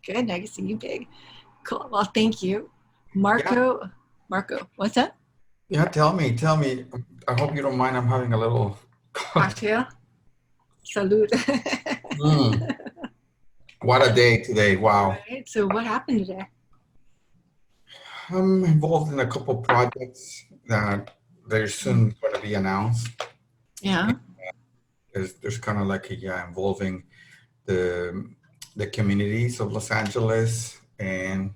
Good. I can see you big. Cool. Well, thank you. Yeah, Marco, what's that? yeah, tell me. I hope you don't mind. I'm having a little. Cocktail? Salute. Mm, what a day today. Wow. Right. So what happened today? I'm involved in a couple projects that they're soon going to be announced. Yeah. There's kind of like a, yeah, involving the the communities of Los Angeles and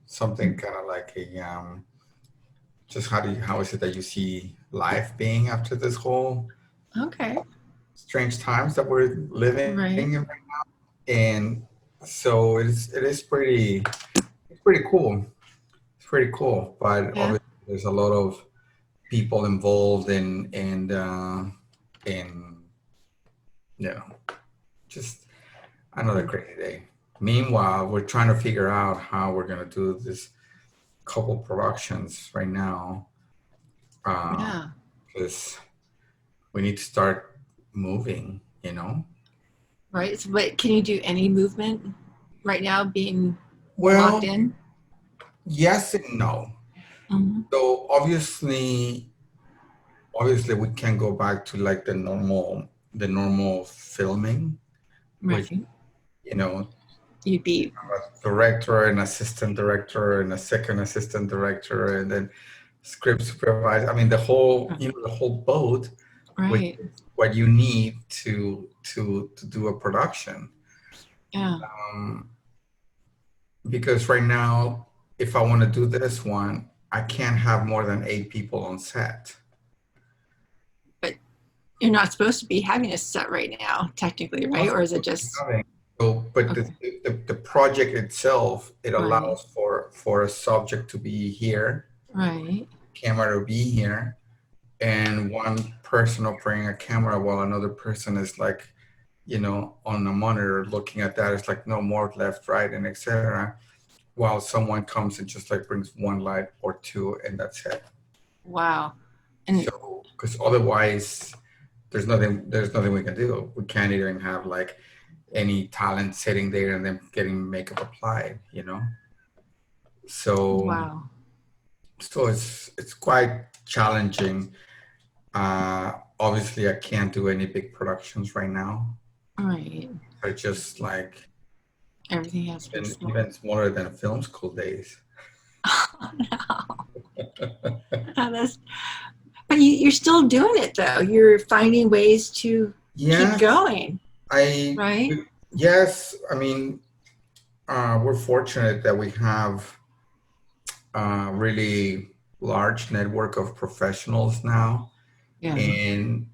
something kind of like a just how is it that you see life being after this whole Okay. strange times that we're living Right. in? And so it is pretty cool. It's pretty cool, but Yeah. obviously there's a lot of people involved in you know just another crazy day. Meanwhile, we're trying to figure out how we're gonna do this couple productions right now, Yeah. because we need to start moving. Right. So, but can you do any movement right now being locked Well, in? yes and no. Hmm. So obviously we can go back to like the normal filming, which Right. you know You'd be a director and assistant director and a second assistant director and then script supervisor. I mean the whole boat, which right. is what you need to do a production. Yeah. um, because right now, if I want to do this one, I can't have more than 8 people on set. But you're not supposed to be having a set right now, technically, right? Not Or is it supposed to be just having. So, but the, okay? the the project itself, it Right. allows for a subject to be here, Right. camera to be here, and one person operating a camera while another person is like, on a monitor looking at that. It's like no more left, right, and etc. While someone comes and just like brings one light or two, and that's it. Wow. And So, because otherwise, there's nothing we can do. We can't even have like any talent sitting there and then getting makeup applied. So, wow. so it's quite challenging. Obviously, I can't do any big productions right now. Right. I just like Everything has to be even small. even smaller than film school days. Oh, no. That's, but you're still doing it though. You're finding ways to keep Yes, going, I right? yes. I mean, we're fortunate that we have a really large network of professionals now, Yeah. and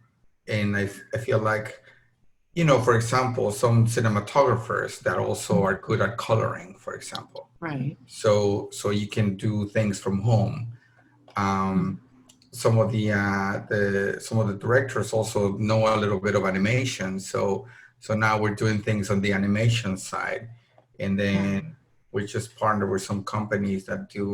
I feel like, for example, some cinematographers that also are good at coloring, for example. Right. So you can do things from home. Um, some of the directors also know a little bit of animation, so now we're doing things on the animation side, and Yeah. then we just partner with some companies that do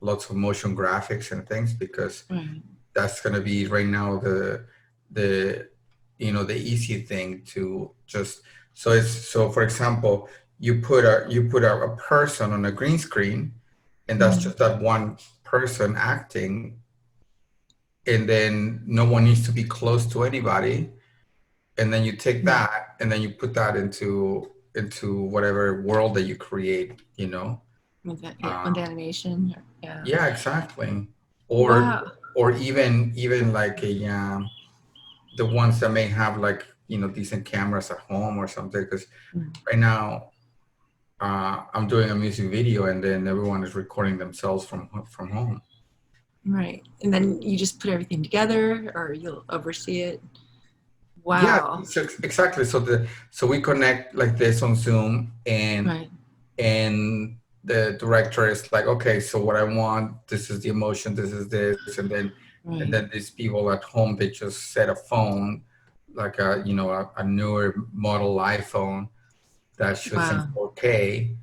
lots of motion graphics and things, because Right. that's going to be right now the the easy thing to just. So for example, you put a person on a green screen, and that's Mhm. just that one person acting, and then no one needs to be close to anybody, and then you take Yeah. that and then you put that into whatever world that you create. With that, yeah, with uh, the animation. Yeah. yeah, exactly. or Wow. or even like the ones that may have like decent cameras at home or something, because Mm. right now I'm doing a music video and then everyone is recording themselves from home. Right. And then you just put everything together, or you'll oversee it. Yeah, Wow. so exactly. So we connect like this on Zoom, and Right. and the director is like, okay, so what I want, this is the emotion, this is this, and Right. then these people at home, they just set a phone, like a newer model iPhone that shoots in Wow. 4K,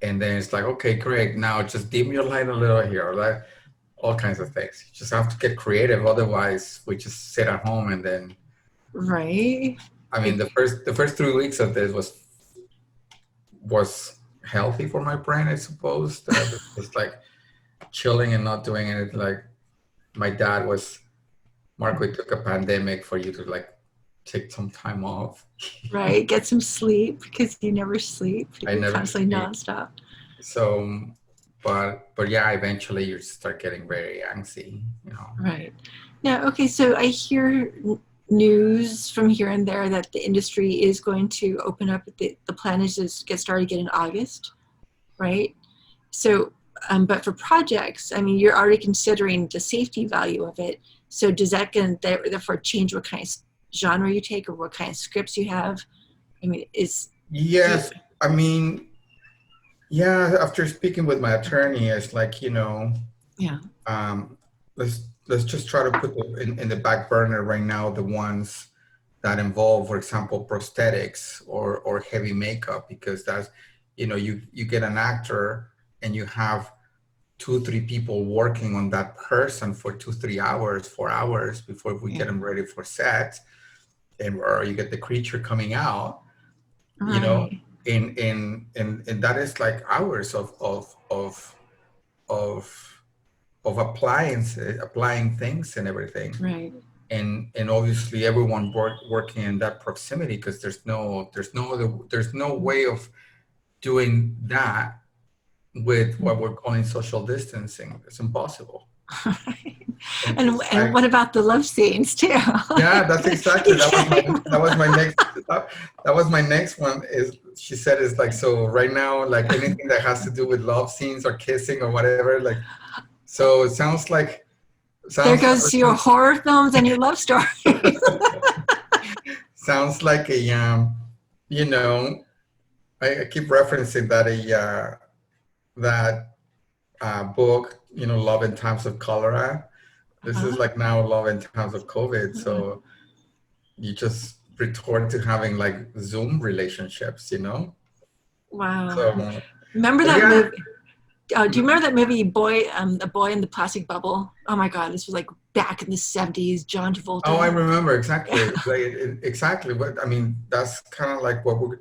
and then it's like, okay, great, now just dim your light a little here, like all kinds of things. You just have to get creative, otherwise we just sit at home, and then Right. I mean, Like, the first 3 weeks of this was was healthy for my brain, I suppose. That I was just like chilling and not doing anything. Like my dad was, Marco, it took a pandemic for you to like take some time off. Right. Get some sleep because you never sleep. I You're never constantly sleep. nonstop. So, but yeah, eventually you start getting very angsty, you know. Right. Now, okay, so I hear news from here and there that the industry is going to open up. The plan is to get started again in August, right? So, but for projects, I mean, you're already considering the safety value of it. So does that can therefore change what kind of genre you take or what kind of scripts you have? I mean, do you, Yes, I mean, yeah, after speaking with my attorney, it's like, yeah. um, let's just try to put in the back burner right now the ones that involve, for example, prosthetics or heavy makeup, because that's, you get an actor and you have 2, 3 people working on that person for 2, 3 hours, 4 hours before we Yeah. get them ready for set, and or you get the creature coming out, you know, Right. and that is like hours of applying things and everything, Right. and obviously everyone working in that proximity, because there's no way of doing that with what we're calling social distancing. It's impossible. And And what about the love scenes too? yeah, that's exactly, You that was my can't even that was my laugh. next that was my next one. Is she said is like, so right now, like anything that has to do with love scenes or kissing or whatever, like, so it There sounds goes your horror films and your love stories. sounds like a you know I keep referencing that book, Love in Times of Cholera. This is Uh-huh. like now Love in Times of COVID. So you just retort to having like Zoom relationships. Wow. So, Remember but that yeah. movie? Do you remember that movie, The Boy in the Plastic Bubble? Oh my God, this was like back in the 70s. John Oh, I Travolta. remember exactly. Like, exactly. But I mean, that's kind of like what we're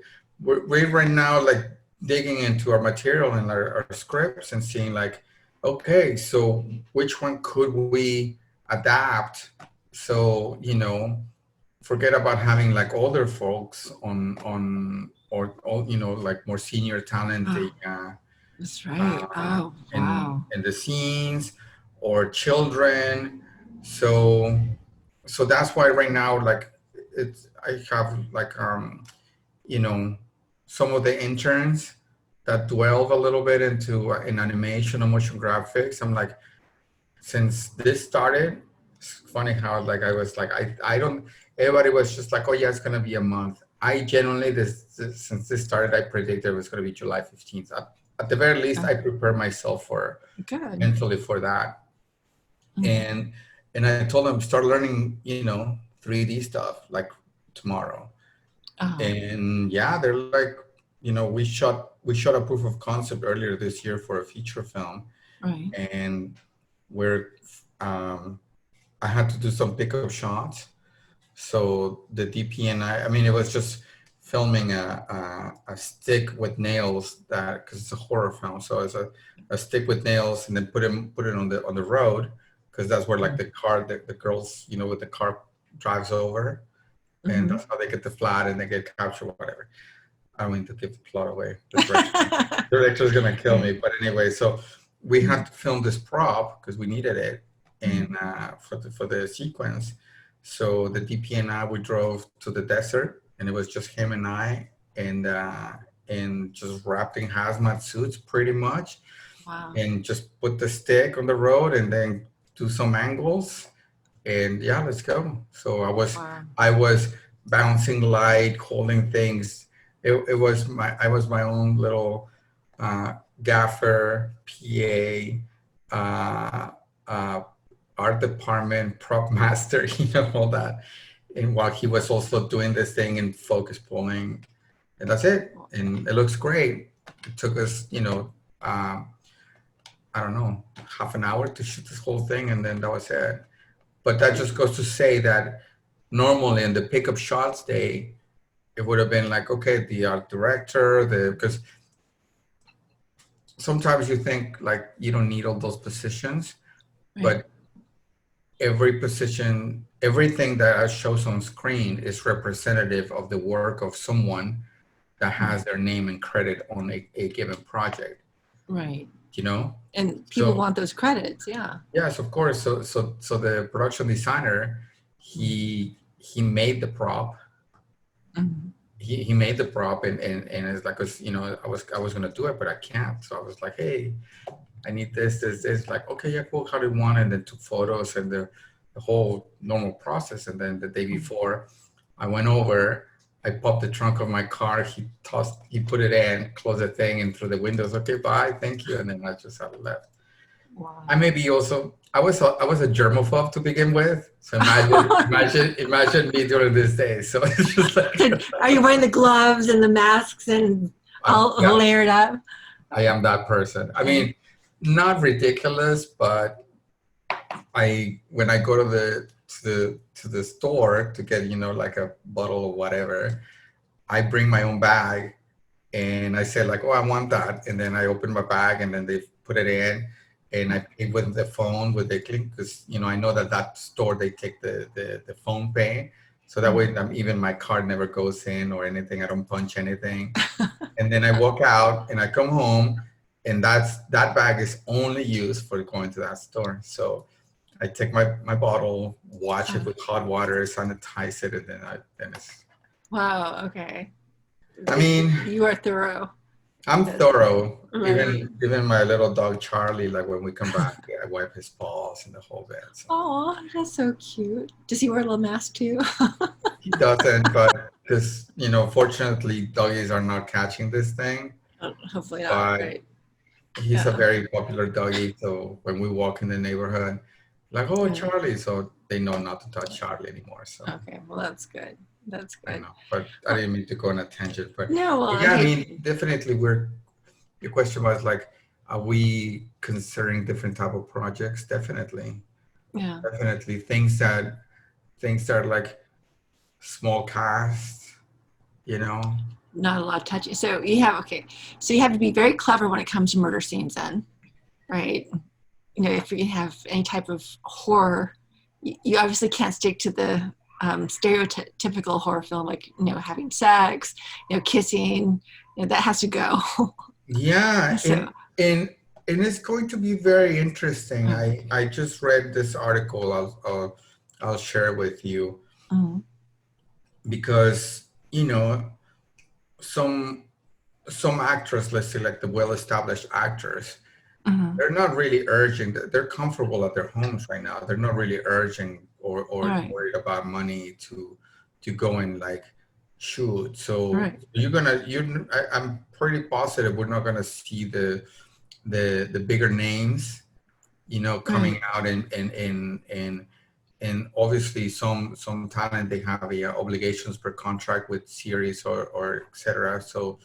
right now, like digging into our material and our scripts and seeing like, okay, so which one could we adapt? So, forget about having like older folks on or like more senior talent, Oh, that's right. uh, Oh, in wow. in the scenes, or children. So that's why right now, like, I have like you know some of the interns that delve a little bit into in animation or motion graphics. I'm like, since this started, it's funny how like I was like, I don't, everybody was just like, oh yeah, it's gonna be a month. I genuinely, since this started, I predicted it was gonna be July 15th. At the very least, Okay. I prepare myself for Good. mentally for that. Mm. And I told them, start learning 3D stuff like tomorrow. Oh, And yeah, they're like, we shot a proof of concept earlier this year for a feature film, right. and we're um I had to do some pickup shots. So the DP and I mean, it was just filming a stick with nails, that because it's a horror film. So it's a stick with nails, and then put it on the road, because that's where like the girls, with the car drives over, and Mm-hmm. that's how they get the flat and they get captured, whatever. I don't mean to give the plot away. The director's gonna kill me. But anyway, so we had to film this prop because we needed it, and for the sequence. So the DP and I, we drove to the desert, and it was just him and I, and just wrapped in hazmat suits pretty much, Wow. and just put the stick on the road and then do some angles, and yeah, let's go. So Wow. I was bouncing light, holding things. I was my own little gaffer, PA, uh, uh, art department, prop master, all that. And while he was also doing this thing and focus pulling, and that's it. And it looks great. It took us, um, I don't know, half an hour to shoot this whole thing, and then that was it. But that just goes to say that normally in the pickup shots day, it would have been like, okay, the art director, because sometimes you think like you don't need all those positions, Right. but every position, everything that shows on screen is representative of the work of someone that has their name and credit on a given project, Right. you know? And people So want those credits. Yeah. yes, of course. So the production designer, he made the prop. Mhm. He made the prop and it's like, you know, I was gonna do it, but I can't. So I was like, hey, I need this. Like, okay, yeah, cool. How do you want it? And then took photos and the whole normal process. And then the day before, I went over. I popped the trunk of my car. He put it in, closed the thing, and through the windows. Okay, bye, thank you. And then I just had left. I Wow. may be also. I was a germaphobe to begin with. So imagine me during this day. So it's just like So are you wearing the gloves and the masks and all yeah, layered up? I am that person. I Uh, mean, not ridiculous, but when I go to the store to get, like a bottle of whatever, I bring my own bag and I say like, oh, I want that, and then I open my bag and then they put it in, and I pay with the phone with the click, because I know that store they take the phone pay, so that way even my card never goes in or anything. I don't punch anything, and then I walk out and I come home, and that bag is only used for going to that store. So I take my bottle, wash it with hot water, sanitize it, and then it's. Wow. Okay. I mean, You are thorough. I'm That's thorough. right. Even my little dog Charlie, like when we come back, I wipe his paws and the whole bit. So Oh, that's so cute. Does he wear a little mask too? he doesn't, but because fortunately, doggies are not catching this thing. Hopefully not. But Right. he's a Yeah. very popular doggie, so when we walk in the neighborhood, like, oh, Yeah. Charlie, so they know not to touch Charlie anymore. So Okay. Well, that's good. That's I good. know, but I Well, didn't mean to go on a tangent. But no. Well, yeah, I hey. mean, definitely, your question was like, are we considering different type of projects? Definitely. Yeah. Definitely things that are like small cast, you know. Not a lot of touching. So you have okay. So you have to be very clever when it comes to murder scenes, then, right? If you have any type of horror, you obviously can't stick to the stereotypical horror film, like having sex, kissing. That has to go. Yeah, So, and it's going to be very interesting. mm, I just read this article. I'll share with you, mm, because some some actors, let's say like the well-established actors, mm, they're not really urging. They're comfortable at their homes right now. They're not really urging all or right, worried about money to go and like shoot. all So right, I'm pretty positive we're not gonna see the bigger names, coming right, out, and obviously some talent, they have obligations per contract with series or etc. So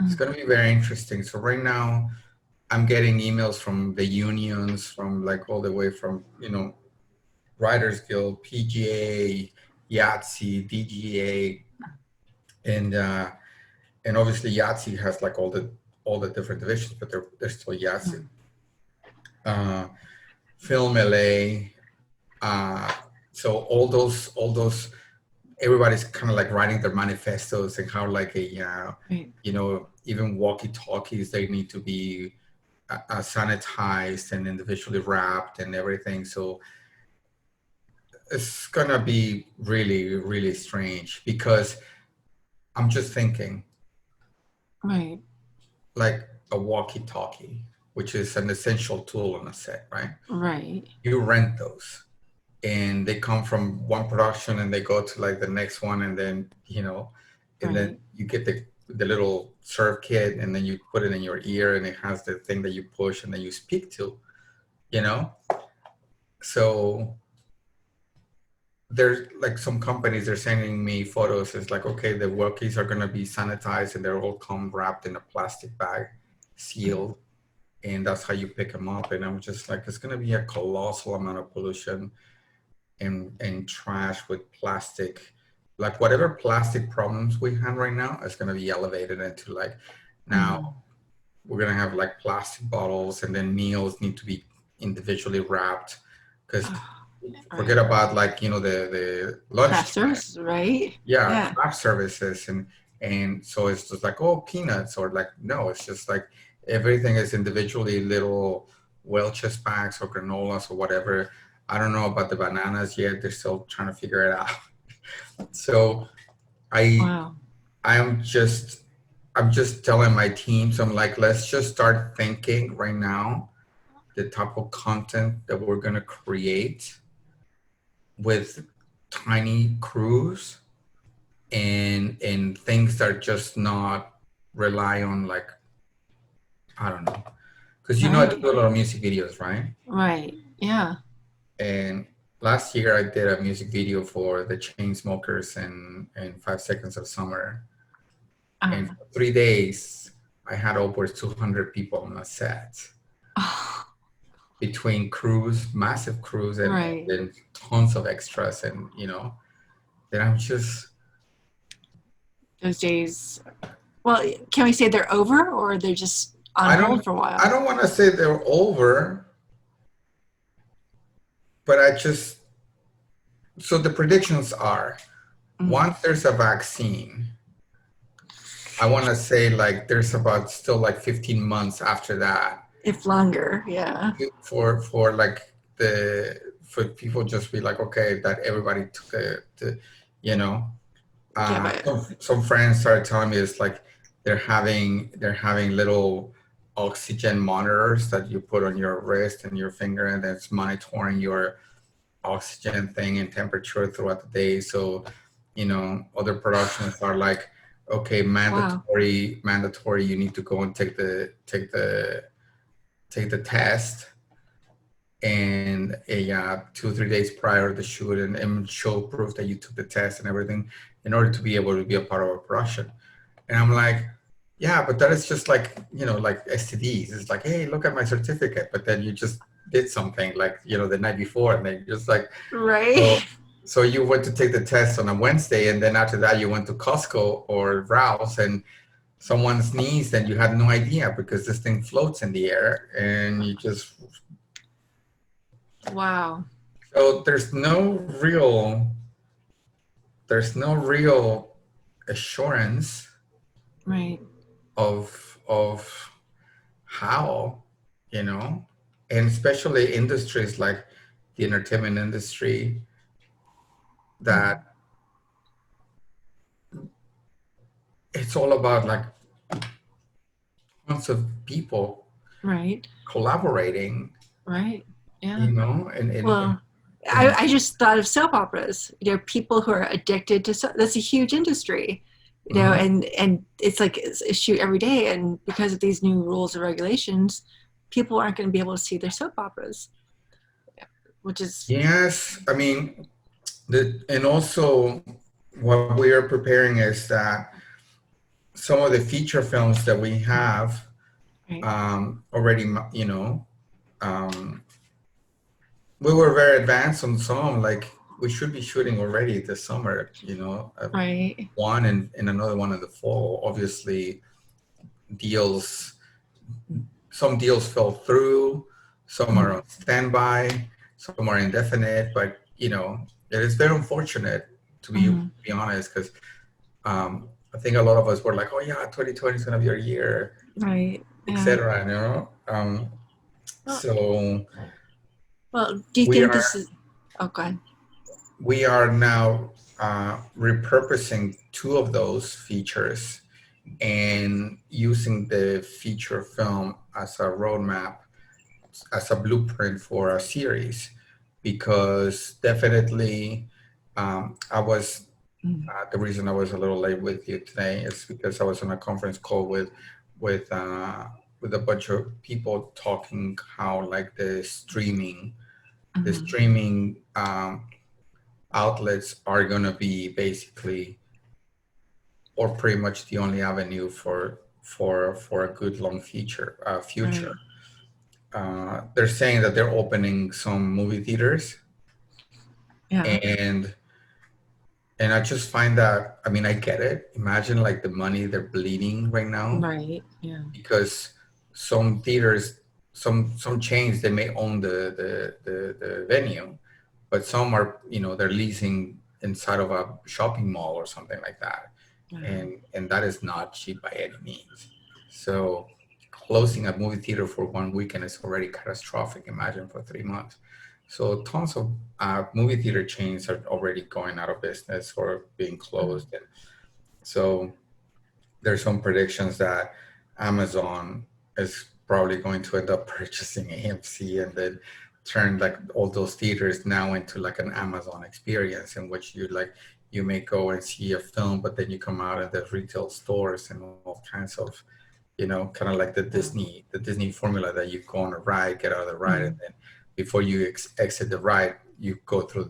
it's mm, gonna be very interesting. So right now I'm getting emails from the unions, from like all the way from, Writers Guild, PGA, Yahtzee, DGA, and obviously Yahtzee has like all the different divisions, but they're still Yahtzee. mm, Uh, Film LA. Uh, so all those everybody's kind of like writing their manifestos and how like right, even walkie talkies, they need to be sanitized and individually wrapped and everything. So it's gonna be really, really strange, because I'm just thinking right, like a walkie-talkie, which is an essential tool on a set, right? right, You rent those, and they come from one production and they go to like the next one, and then right. you get the little serve kit, and then you put it in your ear, and it has the thing that you push and then you speak to, you know. So there's like some companies, they're sending me photos. It's like, okay, the walkies are going to be sanitized and they're all come wrapped in a plastic bag, sealed, and that's how you pick them up. And I'm just like, it's going to be a colossal amount of pollution and trash with plastic like whatever plastic problems we have right now is going to be elevated into like now Mhm. we're going to have like plastic bottles, and then meals need to be individually wrapped, because Oh, forget right. about like the Craft lunchtime. services, right? Yeah, Yeah. craft services, and so it's just like, oh, peanuts, or like, no, it's just like everything is individually little Welch's packs or granolas or whatever. I don't know about the bananas yet. They're still trying to figure it out. So I Wow. I'm just I'm just telling my team, so I'm like, let's just start thinking right now the type of content that we're gonna create with tiny crews, and things that are just not rely on like, I don't know, because I Right. do a lot of music videos, right? Right. Yeah. And last year I did a music video for the Chainsmokers and 5 Seconds of Summer, and Uh, for 3 days I had over 200 people on the set, oh, between crews, massive crews, and right. then tons of extras, and then I'm just, Those days. Well, can we say they're over or they're just on I hold don't for a I while? don't want to say they're over, but I just, so the predictions are, Mm. once there's a vaccine, I want to say like there's about still like 15 months after that If longer. Yeah. for like the for people just be like, okay, that everybody took the you know Yeah, but some friends started telling me it's like they're having little oxygen monitors that you put on your wrist and your finger, and that's monitoring your oxygen thing and temperature throughout the day. So, other productions are like, okay, wow. mandatory, you need to go and take the test, and 2 3 days prior to the shoot, and show proof that you took the test and everything in order to be able to be a part of a production. And I'm like, yeah, but that is just like, like STDs. It's like, hey, look at my certificate. But then you just did something like, the night before, and then just like, Right. so, so you went to take the test on a Wednesday, and then after that you went to Costco or Rouse, and someone sneezed, and you had no idea because this thing floats in the air, and you just, Wow. so there's no real assurance Right. of how, and especially industries like the entertainment industry, Mm. that it's all about like tons of people Right. collaborating, Right. Yeah. and Well, I just thought of soap operas. People who are addicted to that's a huge industry. mhm. And it's like it's a shoot every day, and because of these new rules and regulations, people aren't going to be able to see their soap operas, which is Yes, I mean, and also what we are preparing is that some of the feature films that we have right. already, um, we were very advanced on some. Like, we should be shooting already this summer, Right. one and another one in the fall. Obviously, deals, some deals fell through, some are Mm. on standby, some are indefinite, but it is very unfortunate, to Mm. be honest, because I think a lot of us were like, oh yeah, 2020 is gonna be our year, Right. Yeah. etc. Well, So well, do you we think are this is? Oh, God. we are now repurposing two of those features and using the feature film as a roadmap, as a blueprint for a series, because definitely I was Mm. the reason I was a little late with you today is because I was on a conference call with uh, with a bunch of people talking how like the Mm. streaming outlets are going to be basically, or pretty much, the only avenue for a good long future. Right. They're saying that they're opening some movie theaters, Yeah. and And I just find that, I mean, I get it. Imagine like the money they're bleeding right now, Right. Yeah. because some theaters, some chains, they may own the venue, but some are, they're leasing inside of a shopping mall or something like that. Wow. And that is not cheap by any means. So closing a movie theater for one weekend is already catastrophic. Imagine for 3 months. So tons of movie theater chains are already going out of business or being Mm. closed. And so there's some predictions that Amazon is probably going to end up purchasing AMC and then turn like all those theaters now into like an Amazon experience in which you may go and see a film, but then you come out at the retail stores and all kinds of, kind of like Yeah. The Disney formula that you go on a ride, get out of the ride, and Mm. then before you exit the ride, you go through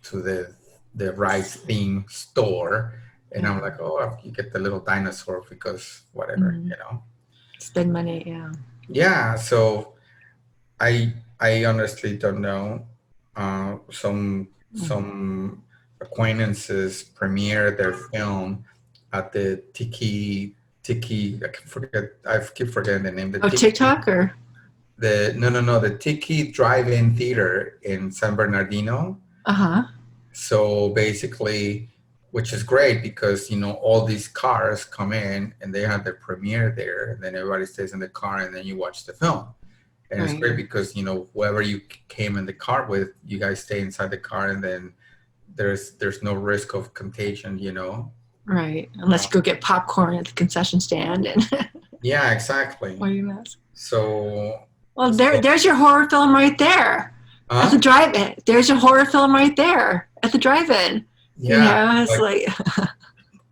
to the rides theme store, and I'm Yeah. like, oh, you get the little dinosaur because whatever, Mm. Spend money. Yeah. Yeah, so I honestly don't know. Mm. Some acquaintances premiere their film at the Tiki. I can forget. I keep forgetting the name. The Oh, Tiki. TikTok or? The no, the Tiki Drive-In Theater in San Bernardino. Uh huh. So basically, which is great because all these cars come in and they have their premiere there, and then everybody stays in the car, and then you watch the film. And it's Right. great because whoever you came in the car with, you guys stay inside the car, and then there's no risk of contagion. Right. Unless Uh, you go get popcorn at the concession stand and yeah, exactly. wear your mask. So, Well, so there's your horror film right there at the huh? drive-in. There's your horror film right there at the drive-in. Yeah, It's like like,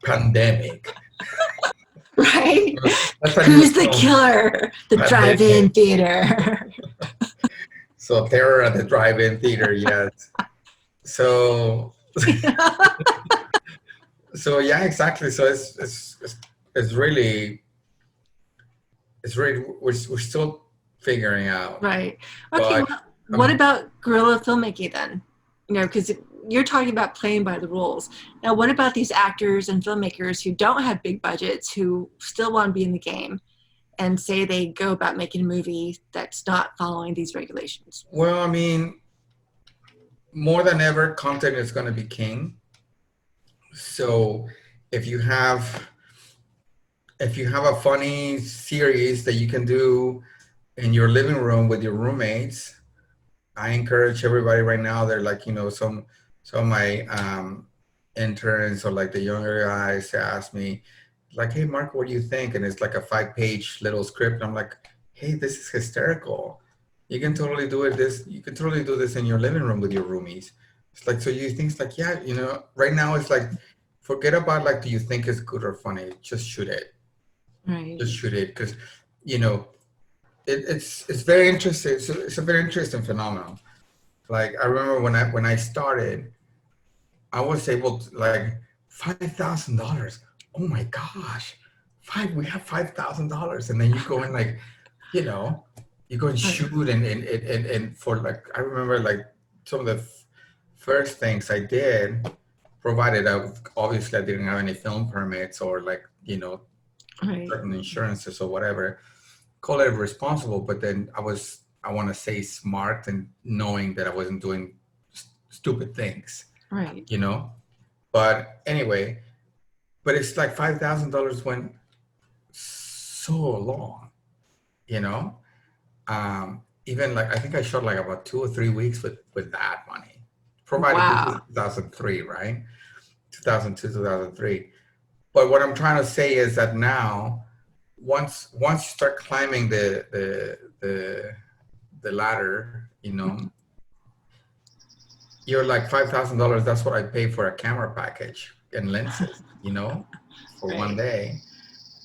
pandemic. right? That's a new Who's the film, killer? The drive-in pandemic. theater. So terror at the drive-in theater, yes. So so yeah, exactly. So it's really we're still figuring out, Right. Okay. but Well, what um, about guerrilla filmmaking then? Because you're talking about playing by the rules. Now, what about these actors and filmmakers who don't have big budgets, who still want to be in the game and say they go about making a movie that's not following these regulations? well, I mean, more than ever, content is going to be king. So if you have a funny series that you can do in your living room with your roommates, I encourage everybody right now. They're like, some of my interns or like the younger guys ask me, like, hey, Marco, what do you think? And it's like a 5-page little script. And I'm like, hey, this is hysterical. You can totally do this in your living room with your roomies. It's like, so you think it's like, yeah, right now it's like, forget about like, do you think it's good or funny? Just shoot it. Right. Just shoot it. Because, you know, it's very interesting. It's a very interesting phenomenon. Like I remember when I started, I was able to like $5,000. Oh my gosh, we have $5,000, and then you go and like, you know, you go and Right. shoot and for like I remember like some of the first things I did, provided obviously I didn't have any film permits or like Right. certain insurances or whatever, call it responsible, but then I want to say smart and knowing that I wasn't doing stupid things, Right. you know. But anyway, but it's like $5,000 went so long, you know. Even like I think I shot like about 2 or 3 weeks with that money, provided this is Wow. 2003, right? 2002, 2003. But what I'm trying to say is that now, once you start climbing the ladder, you're like $5,000. That's what I pay for a camera package and lenses, for one Right. day.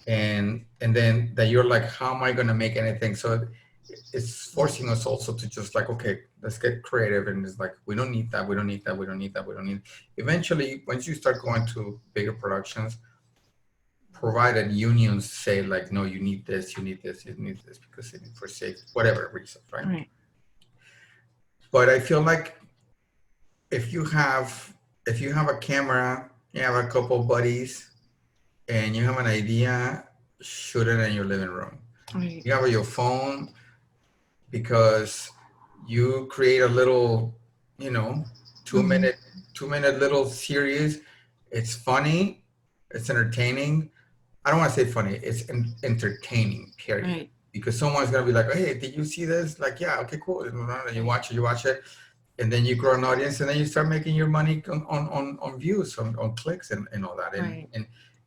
And then that you're like, how am I going to make anything? So it's forcing us also to just like, okay, let's get creative. And it's like, we don't need that. We don't need that. We don't need that. We don't need. Eventually, once you start going to bigger productions, provided unions say like, no, you need this, you need this, you need this because for safe, whatever reason, right? Right. But I feel like if you have if you have a camera, you have a couple buddies, and you have an idea, shoot it in your living room. Right. You have your phone because you create a little, you know, two Hmm. minute, 2 minute little series. It's funny, it's entertaining. I don't want to say funny. It's entertaining, period. Right. Because someone's gonna be like, "Hey, did you see this?" Like, yeah, okay, cool. And Right. you watch it, and then you grow an audience, and then you start making your money on views, on clicks, and all that. Right.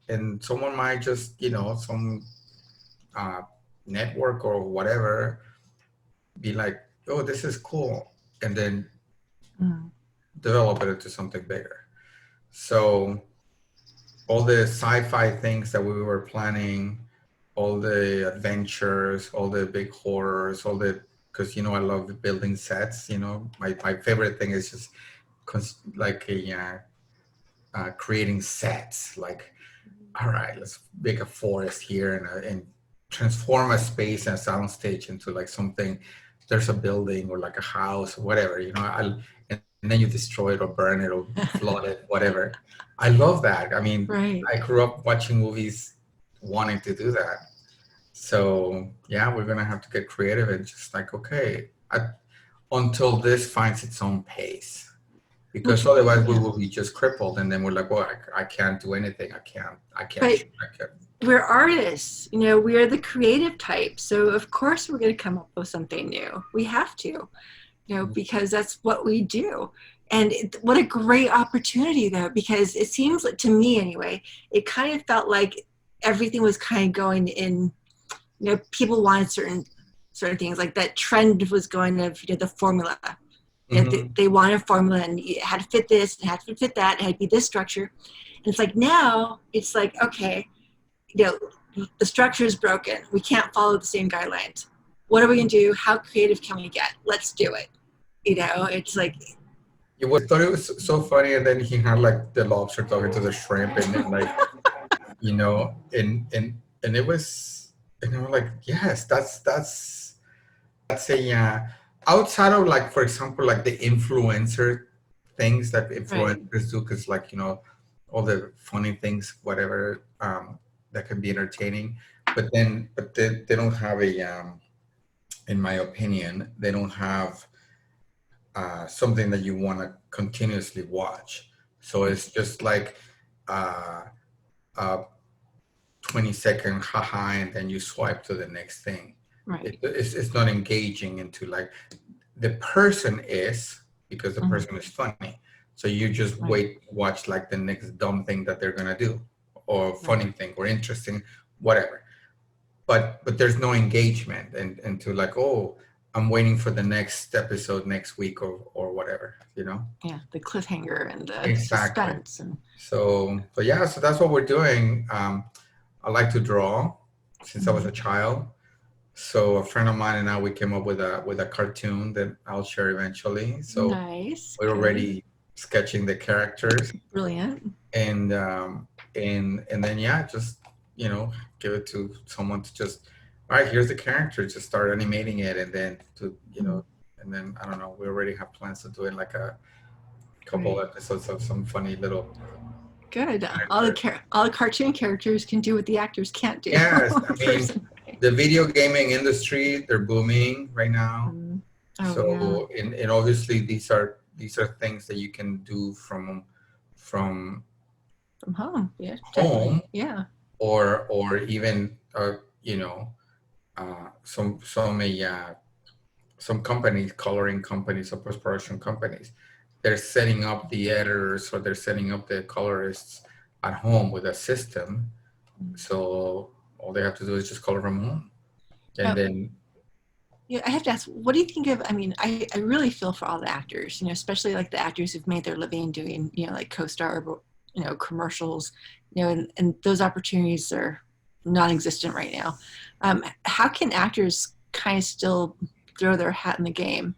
And someone might just, some uh, network or whatever, be like, "Oh, this is cool," and then Mm. develop it into something bigger. So all the sci-fi things that we were planning, all the adventures, all the big horrors, because I love building sets. My favorite thing is just like creating sets. Like, all right, let's make a forest here and transform a space and a soundstage into like something. There's a building or like a house or whatever. And then you destroy it or burn it or flood it, whatever. I love that. I mean, Right. I grew up watching movies wanting to do that. So yeah, we're gonna have to get creative and just like, okay, until this finds its own pace, because Which, otherwise we yeah. will be just crippled, and then we're like, well, I can't do anything. I can't But shoot. I can't. we're artists, we are the creative type. So of course we're going to come up with something new. We have to, because that's what we do. And what a great opportunity though, because it seems like, to me anyway, it kind of felt like everything was kind of going in, people wanted certain things, like that trend was going of, the formula. Mm-hmm. They want a formula and it had to fit this, it had to fit that, it had to be this structure. And it's like now it's like, okay, you the structure is broken. We can't follow the same guidelines. What are we going to do? How creative can we get? Let's do it. It's like, Thought it was so funny, and then he had like the lobster talking to the shrimp, and then like, and it was, and I was like, yes, that's a outside of, like, for example, like the influencer things that right, influencers do, because like, all the funny things, whatever, that can be entertaining, but they don't have in my opinion, they don't have something that you want to continuously watch. So it's just like uh, a 20-second haha, and then you swipe to the next thing. right. It's not engaging into, like, the person is, because the Mhm. person is funny. So you just Right, wait, watch like the next dumb thing that they're gonna do, or right. funny thing, or interesting, whatever. But there's no engagement, and to like, oh, I'm waiting for the next episode next week, or whatever, Yeah, the cliffhanger and the Exactly. suspense and. So yeah, so that's what we're doing. I like to draw since I was a Mhm. child. So a friend of mine and I, we came up with a cartoon that I'll share eventually. So Nice, we're good, already sketching the characters, brilliant. and then yeah, just give it to someone to just, all right, here's the character, just start animating it, and then Mhm. and then I don't know, we already have plans to do it like a couple Right, episodes of some funny little good. character. All the cartoon characters can do what the actors can't do Yes, in I mean, person. Right? the video gaming industry, they're booming right now. Mm. Oh yeah, So, and obviously these are things that you can do from from home. Yeah, home, definitely. Yeah. or even some companies, coloring companies or post production companies, they're setting up the editors, or they're setting up the colorists at home with a system. So all they have to do is just color from home, and Now, then yeah, I have to ask, what do you think of? I mean, I really feel for all the actors, especially like the actors who've made their living doing, like co-star, commercials, and those opportunities are non-existent right now. How can actors kind of still throw their hat in the game,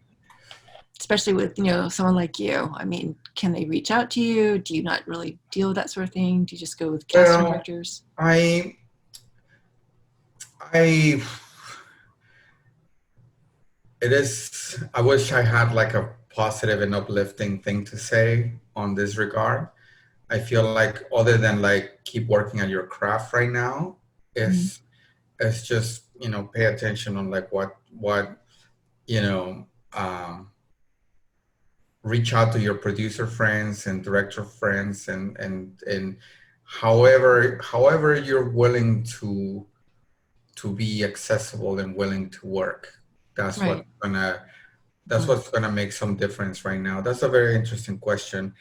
especially with, someone like you? I mean, can they reach out to you? Do you not really deal with that sort of thing? Do you just go with casting well, directors? I it is, I wish I had like a positive and uplifting thing to say, on this regard. I feel like other than like keep working on your craft right now, Mm. it's just, pay attention on like what, you know, reach out to your producer friends and director friends, and however you're willing to be accessible and willing to work. That's what's Right. gonna that's Right. what's gonna make some difference right now. That's a very interesting question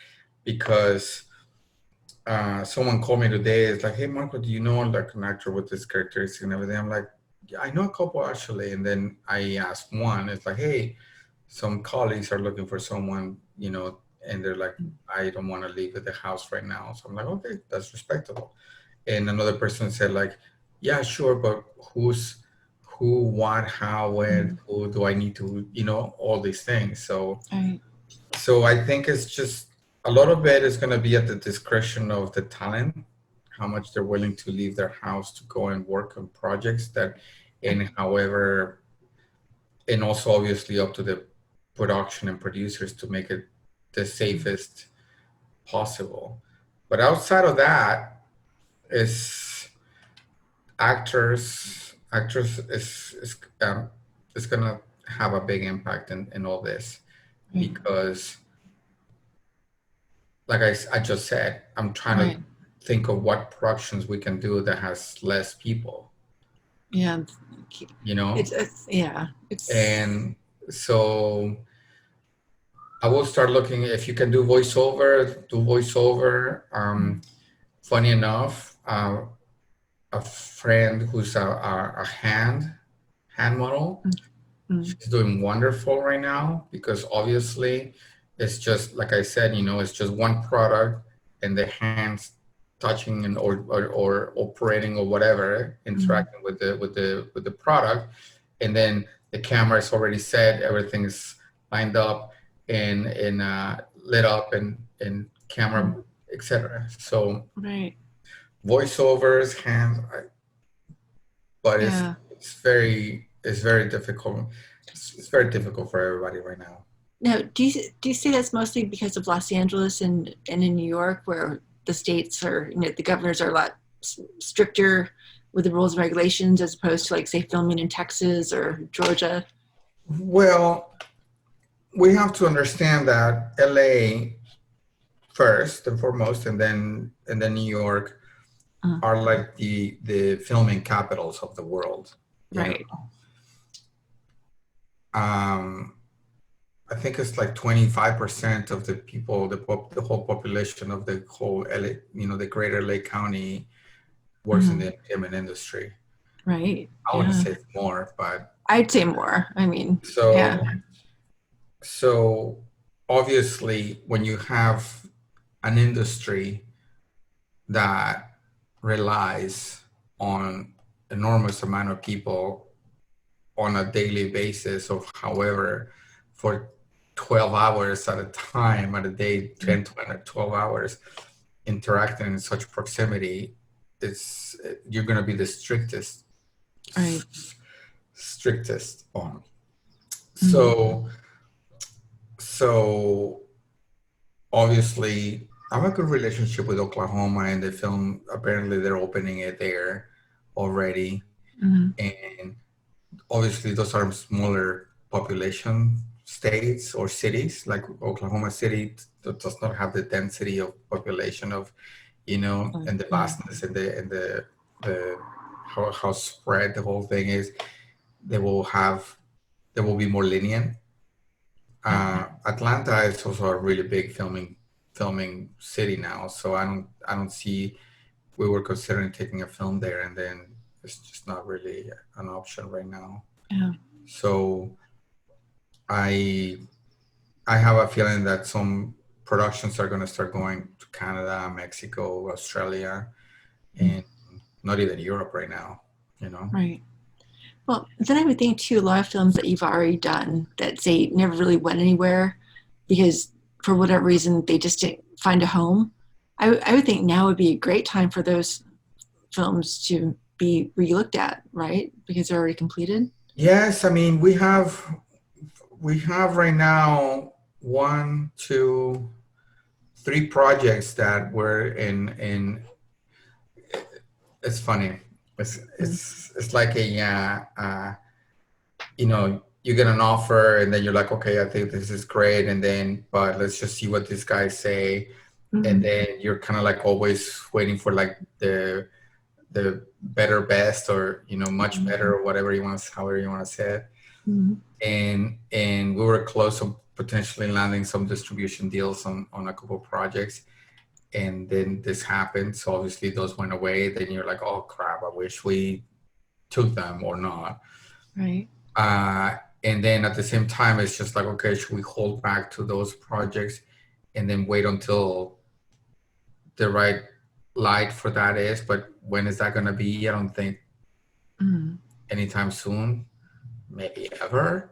because someone called me today. It's like, hey Marco, do you know like an actor with this characteristic and everything? I'm like, yeah, I know a couple actually. And then I asked one. It's like, hey, some colleagues are looking for someone, and they're like, I don't want to leave the house right now. So I'm like, okay, that's respectable. And another person said like, yeah, sure, but who, what, how, when, Mm. who do I need to, all these things. So Right. I think it's just a lot of it is going to be at the discretion of the talent, how much they're willing to leave their house to go and work on projects that, and however, and also obviously up to the production and producers to make it the safest possible. But outside of that, is actors is gonna have a big impact in all this Right. because like I just said, I'm trying to Right. think of what productions we can do that has less people, Yeah. you know? It's yeah. It's And so I will start looking if you can do voiceover. mm, Funny enough, a friend who's a hand model. mm, mm, She's doing wonderful right now because obviously it's just like I said, it's just one product and the hands touching and or operating or whatever, mm, interacting with the product, and then the camera is already set, everything's lined up and lit up and mm. camera, etc. So Right. voiceovers, hands, but it's Yeah. it's very difficult. It's very difficult for everybody right now. Now, do you say that's mostly because of Los Angeles and in New York, where the states are, the governors are a lot stricter with the rules and regulations as opposed to, like, say, filming in Texas or Georgia? Well, we have to understand that LA first and foremost, and then New York Uh, are like the filming capitals of the world. You know, right. um, I think it's like 25% of the people, the whole population of the whole LA, the greater LA County works in Hmm. the entertainment industry. Right. I want to Yeah. say it's more, but I'd say more. I mean, yeah. so so obviously when you have an industry that relies on enormous amount of people on a daily basis of however for 12 hours at a time at a day, 10 20 12 hours interacting in such proximity, it's you're going to be the Right. strictest on. Mm. So obviously I have a good relationship with Oklahoma, and the film apparently they're opening it there already. Hmm. And obviously those are smaller population states or cities. Like Oklahoma City does not have the density of population of, and the Yeah. vastness and the how spread the whole thing is. They will have they will be more lenient. Yeah. Atlanta is also a really big filming city now, so I don't see. We were considering taking a film there, and then it's just not really an option right now. Yeah. So I I have a feeling that some productions are going to start going to Canada, Mexico, Australia, Mm. and not even Europe right now. You know. Right. Well, then I would think too, a lot of films that you've already done that say never really went anywhere because for whatever reason they just didn't find a home. I would think now would be a great time for those films to be relooked at, right? Because they're already completed. Yes, I mean we have right now one, two, three projects that were in. It's funny. Mm, It's like a you get an offer and then you're like, okay, I think this is great, and then but let's just see what these guys say, and mm, then you're kind of like always waiting for like the better best, or much mm, better, or whatever you want to, however you want to say it. mm, And we were close to potentially landing some distribution deals on a couple of projects, and then this happened, so obviously those went away. Then you're like, oh crap, I wish we took them or not. right. uh and then at the same time it's just like, okay, should we hold back to those projects and then wait until the right light for that is? But when is that going to be? I don't think Mm, anytime soon, maybe ever,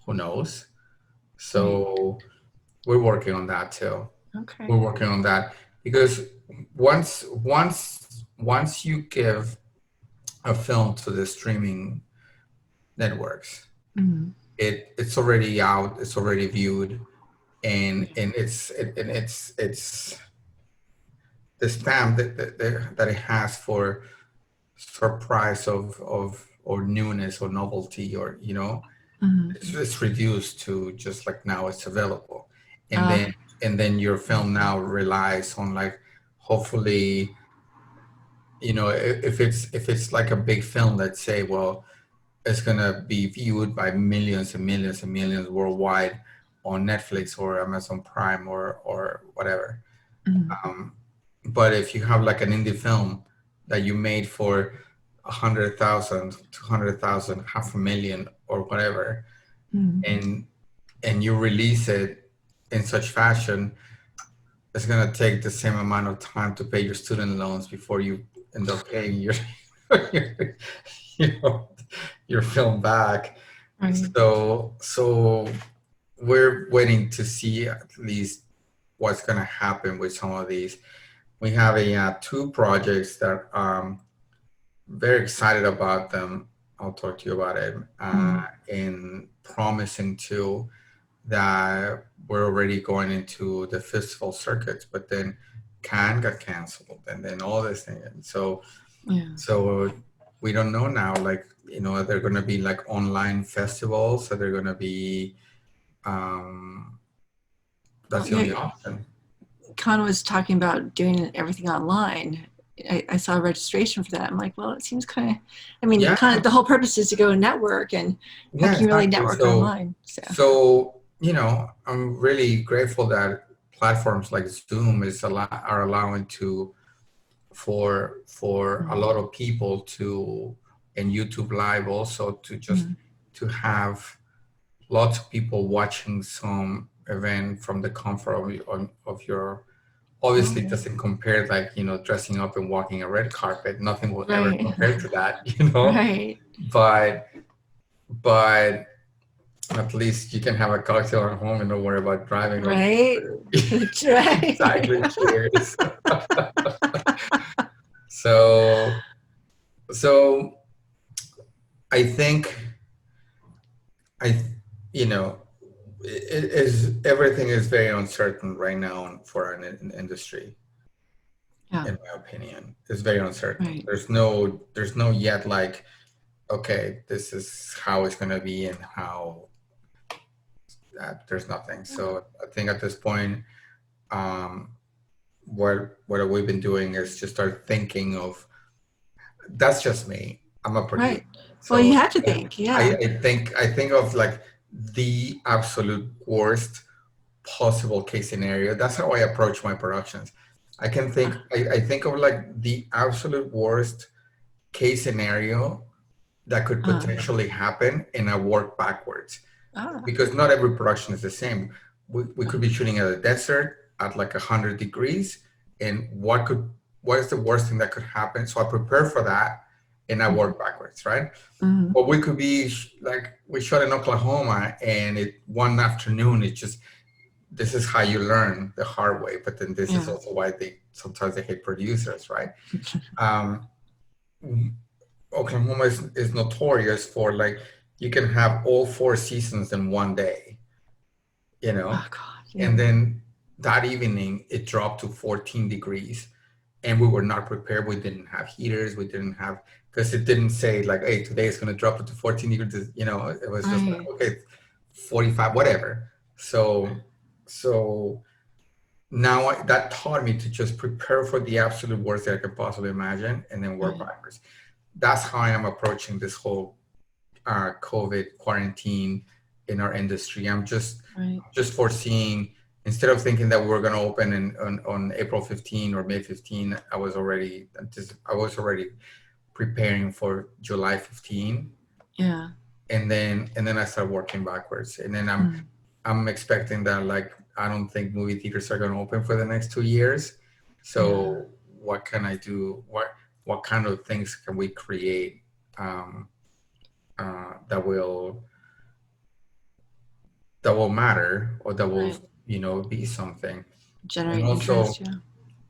who knows. right. So we're working on that too. Okay. We're working on that because once you give a film to the streaming networks, Mm, it's already out, it's already viewed, and yeah. it's the stamp that it has for surprise of or newness or novelty, or Mm, it's reduced to just like, now it's available, and uh, then your film now relies on, like, hopefully, if it's like a big film, let's say, well, it's gonna be viewed by millions and millions and millions worldwide on Netflix or Amazon Prime or whatever. mm, Um, but if you have like an indie film that you made for 100,000, 200,000, half a million, or whatever, mm. and you release it in such fashion, it's gonna take the same amount of time to pay your student loans before you end up paying your your, you know, your film back. Right. So we're waiting to see at least what's gonna happen with some of these. We have two projects that very excited about them. I'll talk to you about it. Mm, And promising too that we're already going into the festival circuits, but then Cannes got canceled, and then all this thing. And yeah. so we don't know now. Like, are there going to be like online festivals? Are there going to be? Um, Well, that's the yeah. only option. Con was talking about doing everything online. I saw a registration for that. I'm like, well, it seems kind of. I mean, Yeah, kind of the whole purpose is to go and network, and how yeah, can you really exactly. network So, online? So, so I'm really grateful that platforms like Zoom are allowing for a mm, lot of people to, and YouTube Live also, to just mm. to have lots of people watching some event from the comfort of your. Oh, Obviously, it yeah. doesn't compare, like, dressing up and walking a red carpet. Nothing will ever Right. compare to that. Right. But but at least you can have a cocktail at home and don't worry about driving up. Right. Right. Exactly. Cheers. So so I think I you know it is everything is very uncertain right now for an industry. Yeah. In my opinion, it's very uncertain. Right. There's no yet, like, okay, this is how it's going to be, and how that, there's nothing. So I think at this point, um what we've been doing is just start thinking of. That's just me. I'm a producer, Right. Well, you so have to think. I, Yeah. I think of like the absolute worst possible case scenario. That's how I approach my productions. Uh, I think of like the absolute worst case scenario that could uh, potentially happen, and I work backwards, ah. because not every production is the same. We could be shooting at a desert at like 100 degrees, and what is the worst thing that could happen? So I prepare for that, and I Mm, work backwards, right? mm, Or we could be like, we shot in Oklahoma, and it one afternoon, it just, this is how you learn the hard way. But then this is yeah. also why they sometimes they hate producers, right? Um, Oklahoma is notorious for, like, you can have all four seasons in one day, you know, Oh God. and Yeah. then that evening it dropped to 14 degrees, and we were not prepared. We didn't have heaters. We didn't have, because it didn't say like, hey, today it's going to drop it to 14 degrees. It was just like, Right. okay, 45, whatever. So now that taught me to just prepare for the absolute worst that I could possibly imagine and then work Right. backwards. That's how I am approaching this whole COVID quarantine in our industry. I'm Right. just foreseeing, instead of thinking that we're going to open on April 15 or May 15, I was already preparing for July 15, Yeah. and then I start working backwards, and then I'm expecting that, like, I don't think movie theaters are going to open for the next 2 years. Yeah. So what can I do? What kind of things can we create um, that will matter, or that will Right. be something? And Generate also, interest. Yeah.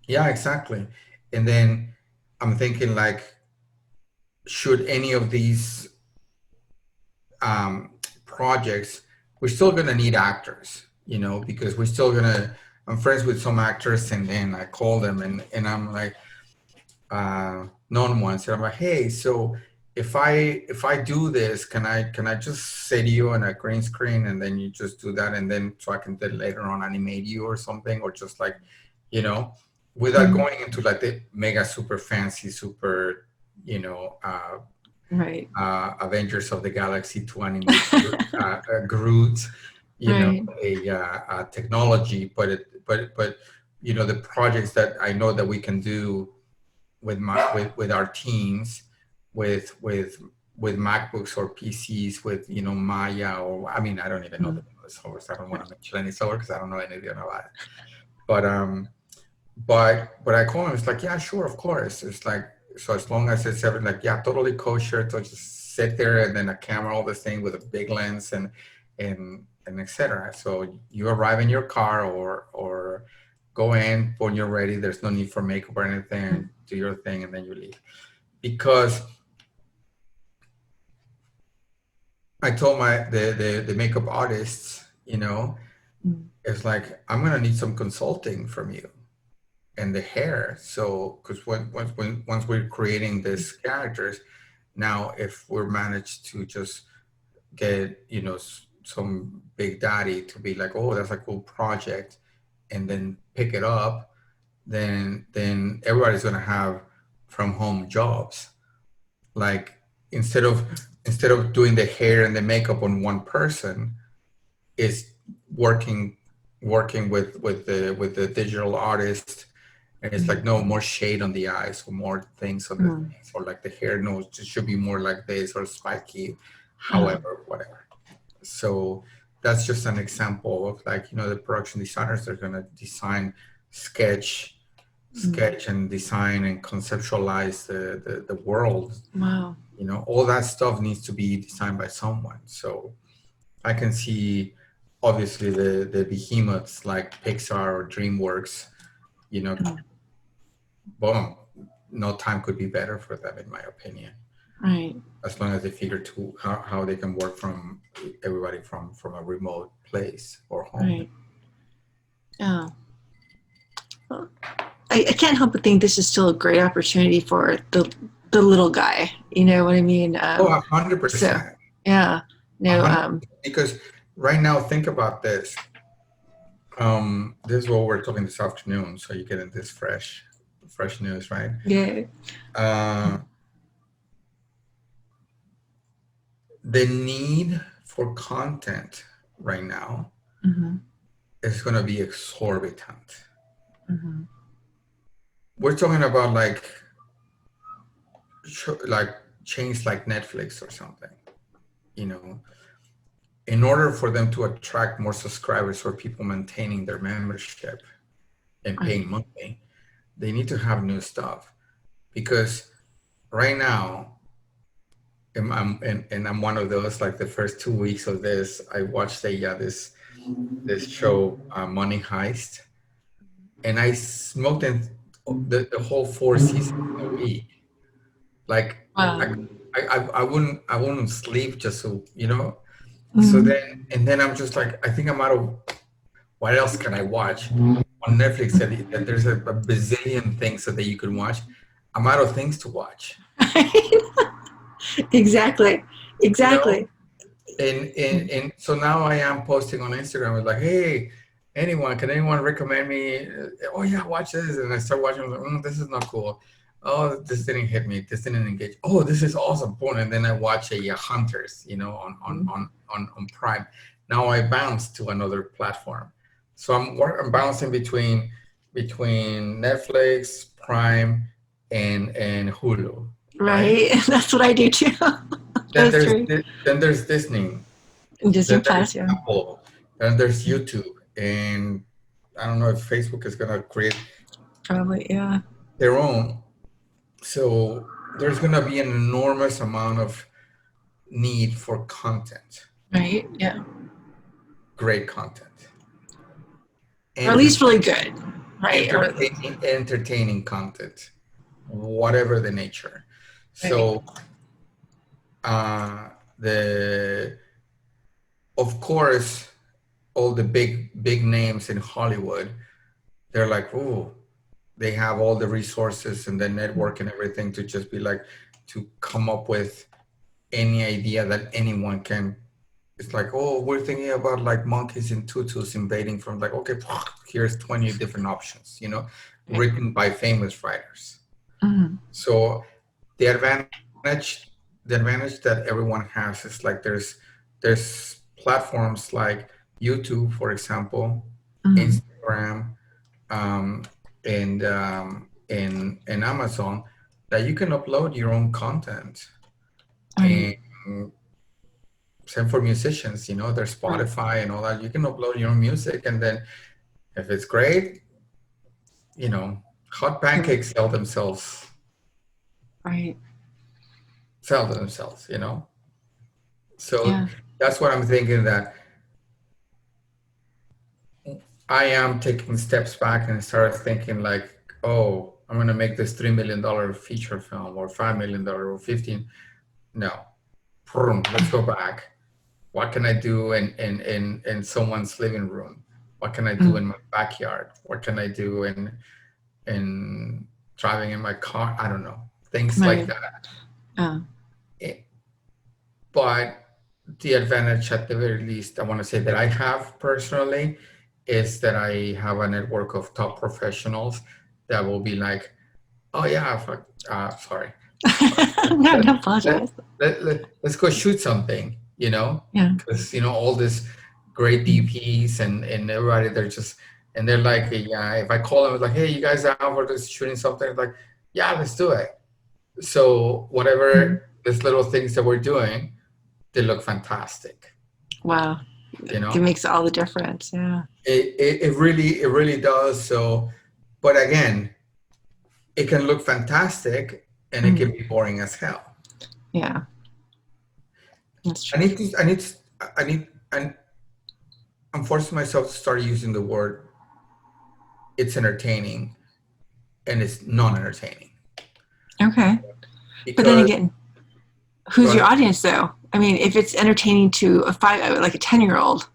yeah, exactly. And then I'm thinking, like, should any of these um, projects, we're still gonna need actors, because we're still gonna. I'm friends with some actors, and then I call them, and I'm like, known ones, and I'm like, hey, so if I do this, can I just say to you on a green screen, and then you just do that, and then so I can then later on animate you or something, or just like, you know, without Mhm. going into like the mega super fancy super, Right. Avengers of the Galaxy to animate Groot, Right. a technology, but the projects that I know that we can do with our teams, with MacBooks or PCs, with Maya, or I mean, I don't even know the Mhm. name of the software. I don't want to mention any software because I don't know anything about it. But I call him. It's like, yeah, sure, of course. It's like, so as long as it's everything, like, yeah, totally kosher. So just sit there, and then a camera, all this thing with a big lens, and etc. So you arrive in your car, or go in when you're ready. There's no need for makeup or anything. Mhm. Do your thing, and then you leave. Because I told the makeup artists, Mhm. it's like, I'm gonna need some consulting from you. And the hair. So, because once we're creating these characters, now if we're managed to just get some big daddy to be like, oh, that's a cool project, and then pick it up, then everybody's gonna have from home jobs. Like, instead of doing the hair and the makeup on one person, is working with the digital artist. And it's like, Mhm. no, more shade on the eyes, or more things on the Mhm. face, or like the hair, no, it should be more like this, or spiky, Uh-huh. however, whatever. So that's just an example of, like, the production designers, they're gonna sketch Mhm. sketch and design and conceptualize the world. Wow. All that stuff needs to be designed by someone. So I can see, obviously, the behemoths like Pixar or DreamWorks, you know, Mhm. boom, no time could be better for them, in my opinion. Right. As long as they figure to how they can work from everybody from a remote place or home. Right. Yeah. Well, I can't help but think this is still a great opportunity for the little guy. You know what I mean? Oh, a hundred So percent, yeah. a No. hundred. Because right now, think about this. This is what we're talking this afternoon, so you get in this fresh news, right? Yeah. Uh, the need for content right now Mm-hmm. is going to be exorbitant. Mm-hmm. We're talking about like chains like Netflix or something. You know, in order for them to attract more subscribers or people maintaining their membership and paying Right. money, they need to have new stuff. Because right now, and I'm one of those. Like, the first 2 weeks of this, I watched this show, Money Heist, and I smoked in the whole 4 seasons in a week. Like, I, Wow. I wouldn't sleep just so. So Mm-hmm. then, and then I'm just like, I think I'm out of what else can I watch? On Netflix, that there's a bazillion things that you can watch. I'm out of things to watch. Exactly. You know, Exactly. and so now I am posting on Instagram. It's like, hey, can anyone recommend me? Oh yeah, watch this. And I start watching. I'm like, this is not cool. Oh, this didn't hit me. This didn't engage. Oh, this is awesome. Boom. And then I watch a Hunters, on Prime. Now I bounce to another platform. So I'm bouncing between Netflix, Prime, and Hulu, right? Right. That's what I do too. Then Those there's three. then there's Disney. Disney Then there's Plus, yeah. Apple, then there's YouTube, and I don't know if Facebook is gonna create Probably, yeah. their own. So there's gonna be an enormous amount of need for content, Right. Yeah. great content, Or at least really entertaining, good. Right. entertaining content, whatever the nature. Right. So the of course all the big names in Hollywood, they're like, oh, they have all the resources and the network and everything to just be like to come up with any idea that anyone can. It's like, oh, we're thinking about like monkeys in tutus invading from, like, okay, here's 20 different options, Right. written by famous writers. Mm-hmm. So the advantage the advantage that everyone has is like there's platforms like YouTube, for example, Mm-hmm. Instagram, um, and Amazon, that you can upload your own content. Right. And same for musicians, there's Right. Spotify and all that. You can upload your own music, and then if it's great, hot Right. pancakes Right. sell themselves. So Yeah. that's what I'm thinking, that I am taking steps back and start thinking like, oh, I'm going to make this $3 million feature film or $5 million or 15. No, let's go back. What can I do in someone's living room? What can I do Mm. in my backyard? What can I do in driving in my car? I don't know. Things like Right. that. Uh, But the advantage, at the very least, I want to say that I have personally, is that I have a network of top professionals that will be like, oh yeah, fuck, sorry. no, Let, don't let, apologize. let's go shoot something, Yeah. because, all this great DPs and everybody, and they're like, yeah, if I call them, it's like, hey, you guys are out for this shooting something? It's like, yeah, let's do it. So Mm. whatever these little things that we're doing, they look fantastic. Wow. You It know, makes all the difference. Yeah. it really does. So, but again, it can look fantastic and it can Mm. be boring as hell. Yeah. That's I true. need to, I need, to- I need, and I'm forcing myself to start using the word it's entertaining and it's non-entertaining, Okay. But then because, again, go who's your ahead. audience though? I mean, if it's entertaining to like a 10-year-old,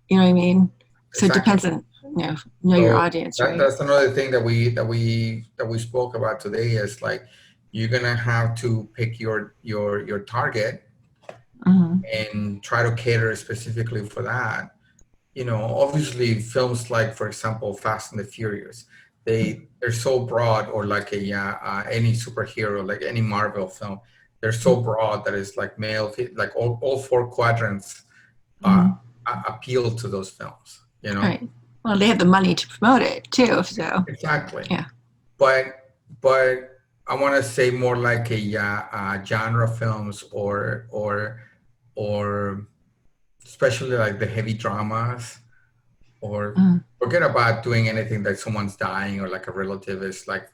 you know what I mean? So it depends Exactly. on, know your So audience, right? that's another thing that we spoke about today, is like, you're gonna have to pick your target Mm-hmm. and try to cater specifically for that. Obviously films like, for example, Fast and the Furious, they're so broad, or like any superhero, like any Marvel film, they're so broad that it's like like all four quadrants uh, Mm-hmm. appeal to those films. Right. Well, they have the money to promote it too. So Exactly. yeah. but but I want to say more like genre films, or especially like the heavy dramas, or Mm. forget about doing anything that someone's dying, or like a relative is like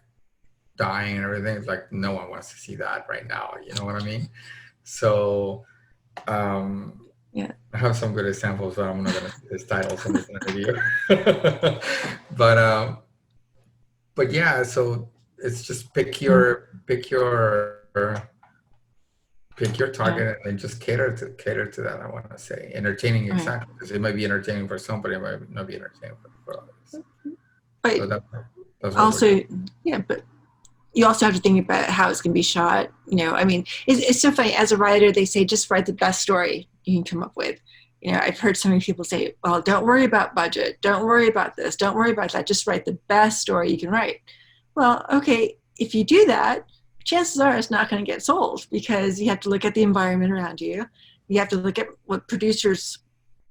dying and everything. It's like, no one wants to see that right now. You know what I mean? So um, Yeah. I have some good examples, but I'm not going to say this titles in this interview. but um, but yeah, so it's just pick your pick your Yeah. target and then just cater to that. I want to say entertaining, Right. exactly, because it might be entertaining for somebody, it might not be entertaining for others. But So that's what we're also, doing. yeah, but you also have to think about how it's going to be shot. I mean, it's so funny. As a writer, they say just write the best story you can come up with. I've heard so many people say, well, don't worry about budget. Don't worry about this. Don't worry about that. Just write the best story you can write. Well, okay, if you do that, chances are it's not going to get sold because you have to look at the environment around you. You have to look at what producers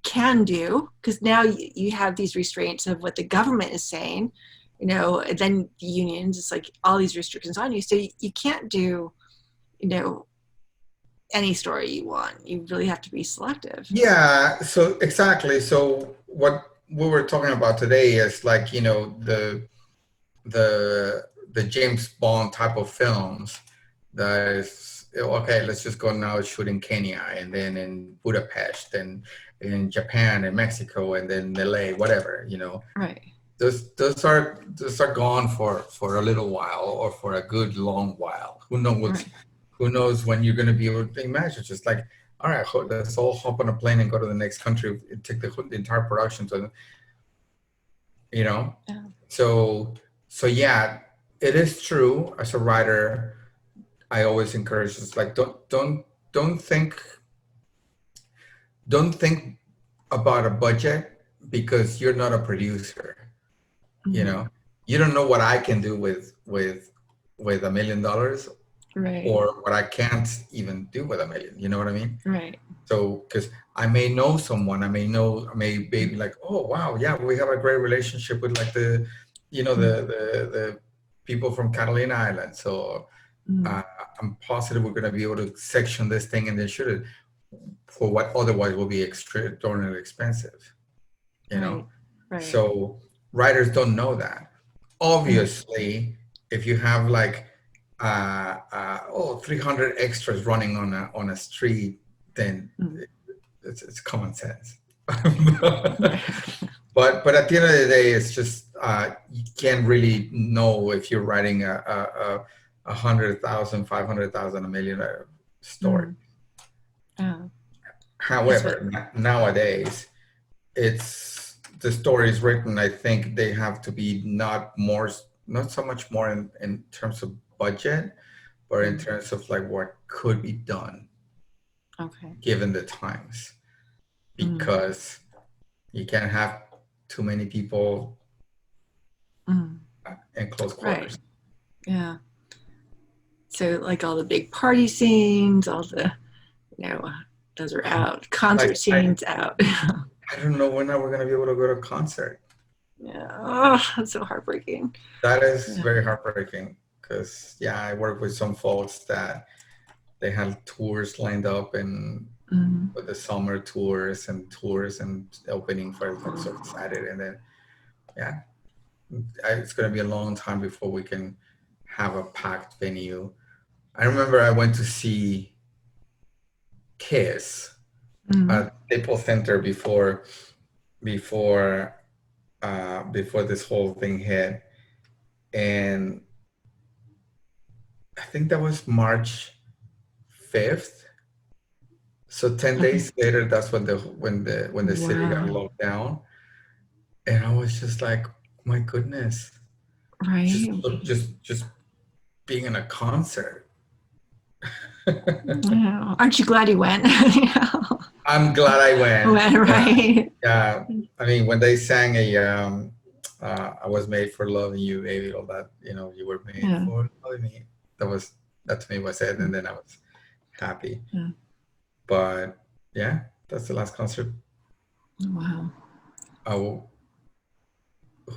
can do because now you have these restraints of what the government is saying, and then the unions, it's like all these restrictions on you. So you can't do, you know, any story you want. You really have to be selective. Yeah, so exactly. So what we were talking about today is like, the James Bond type of films that is okay, let's just go now shoot in Kenya and then in Budapest and in Japan and Mexico and then LA, whatever. Right. Those are gone for a little while or for a good long while. Who knows? Right. Who knows when you're going to be able to imagine? Just like, all right, let's all hop on a plane and go to the next country and take the entire production to, you know. Yeah. So yeah, it is true. As a writer, I always encourage just like don't think don't think about a budget because you're not a producer. You Mm-hmm. know, you don't know what I can do with $1 million Right. or what I can't even do with 1 million. You know what I mean? Right. So, because I may know someone, I may be like, oh wow, yeah, we have a great relationship with like the people from Catalina Island. So Mm-hmm. uh, I'm positive we're gonna be able to section this thing and then shoot it for what otherwise will be extraordinarily expensive. You know, Right. Right. so writers don't know that. Mm-hmm. Obviously, if you have like 300 extras running on a street, then it's common sense. Right. But at the end of the day, it's just you can't really know if you're writing a 100,000, 500,000, $1 million story. Mm. Oh, that's what. However, nowadays it's the stories written. I think they have to be not so much more in terms of budget, but in Mm. terms of like what could be done Okay. given the times, Mm. because you can't have too many people Mm. in close Right. quarters. Yeah. So like all the big party scenes, all the, you know, those are out. Like Concert scenes out. I don't know when are we gonna be able to go to a concert. Yeah. Oh, that's so heartbreaking. That is Yeah. very heartbreaking because yeah, I work with some folks that they had tours lined up and Mm. with the summer tours and opening for like so excited, and then yeah, it's gonna be a long time before we can have a packed venue. I remember I went to see Kiss Mm. at Staples Center before before this whole thing hit, and I think that was March 5th. So 10 Okay. days later, that's when the city got Wow. locked down, and I was just like, my goodness, just Right. just being in a concert. Wow. Aren't you glad you went? I'm glad I went. Went, Yeah, right. yeah. I mean, when they sang "I was made for loving you, baby," all that, you were made Yeah. for loving me. That to me was it, and then I was happy. Yeah. But yeah, that's the last concert. Wow. I will,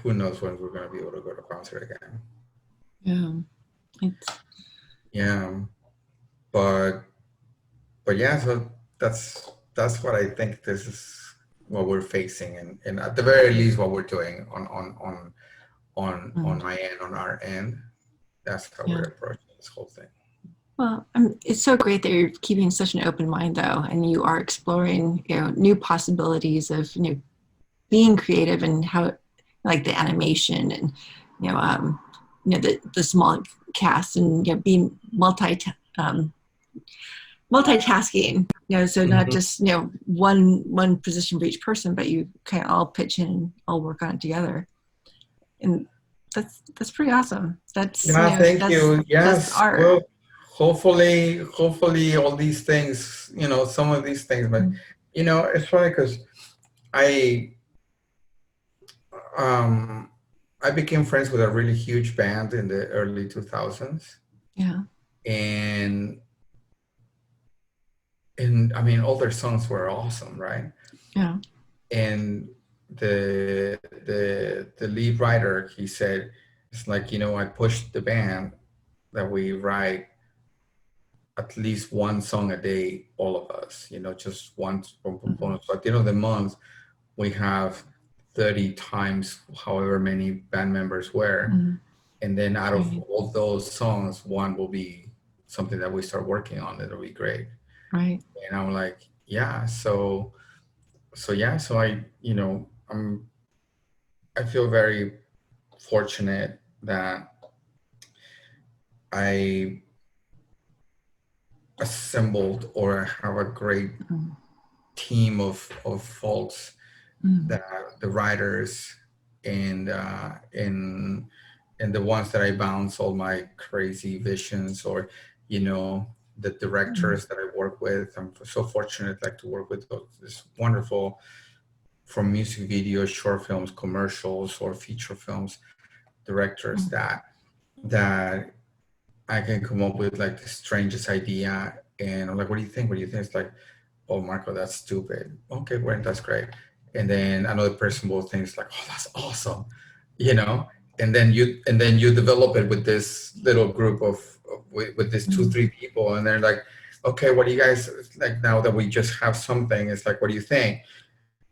who knows when we're gonna be able to go to concert again? Yeah. It's Yeah, but yeah. So that's what I think. This is what we're facing, and at the very least, what we're doing on mm, my end, on our end. That's how yeah. we're approaching this whole thing. Well, it's so great that you're keeping such an open mind, though, and you are exploring, new possibilities of, being creative and how, like the animation and, the small cast and being multi, um, multitasking, so not Mhm. just, one position for each person, but you can all pitch in and all work on it together. And that's pretty awesome. That's, Yeah, thank that's you. that's Yes. art. Well, hopefully all these things, some of these things, but it's funny because I um I became friends with a really huge band in the early 2000s. Yeah. And and I mean all their songs were awesome, right? Yeah. And the lead writer, he said, it's like, I pushed the band that we write at least one song a day, all of us, just one Mm-hmm. component. So at the end of the month, we have 30 times however many band members were. Mm-hmm. And then out of Right. all those songs, one will be something that we start working on. It'll be great. Right. And I'm like, yeah. So I feel very fortunate that I assembled or have a great Mm-hmm. team of folks, that the writers and and the ones that I bounce all my crazy visions, or the Mm-hmm. directors that I work with. I'm so fortunate, like, to work with this wonderful, from music videos, short films, commercials, or feature films, directors that I can come up with like the strangest idea, and I'm like, what do you think? What do you think? It's like, oh, Marco, that's stupid. Okay, great, that's great. And then another person will think it's like, oh, that's awesome, you know. And then you develop it with this little group with these two, Mm-hmm. three people, and they're like, okay, what do you guys like now that we just have something? It's like, what do you think?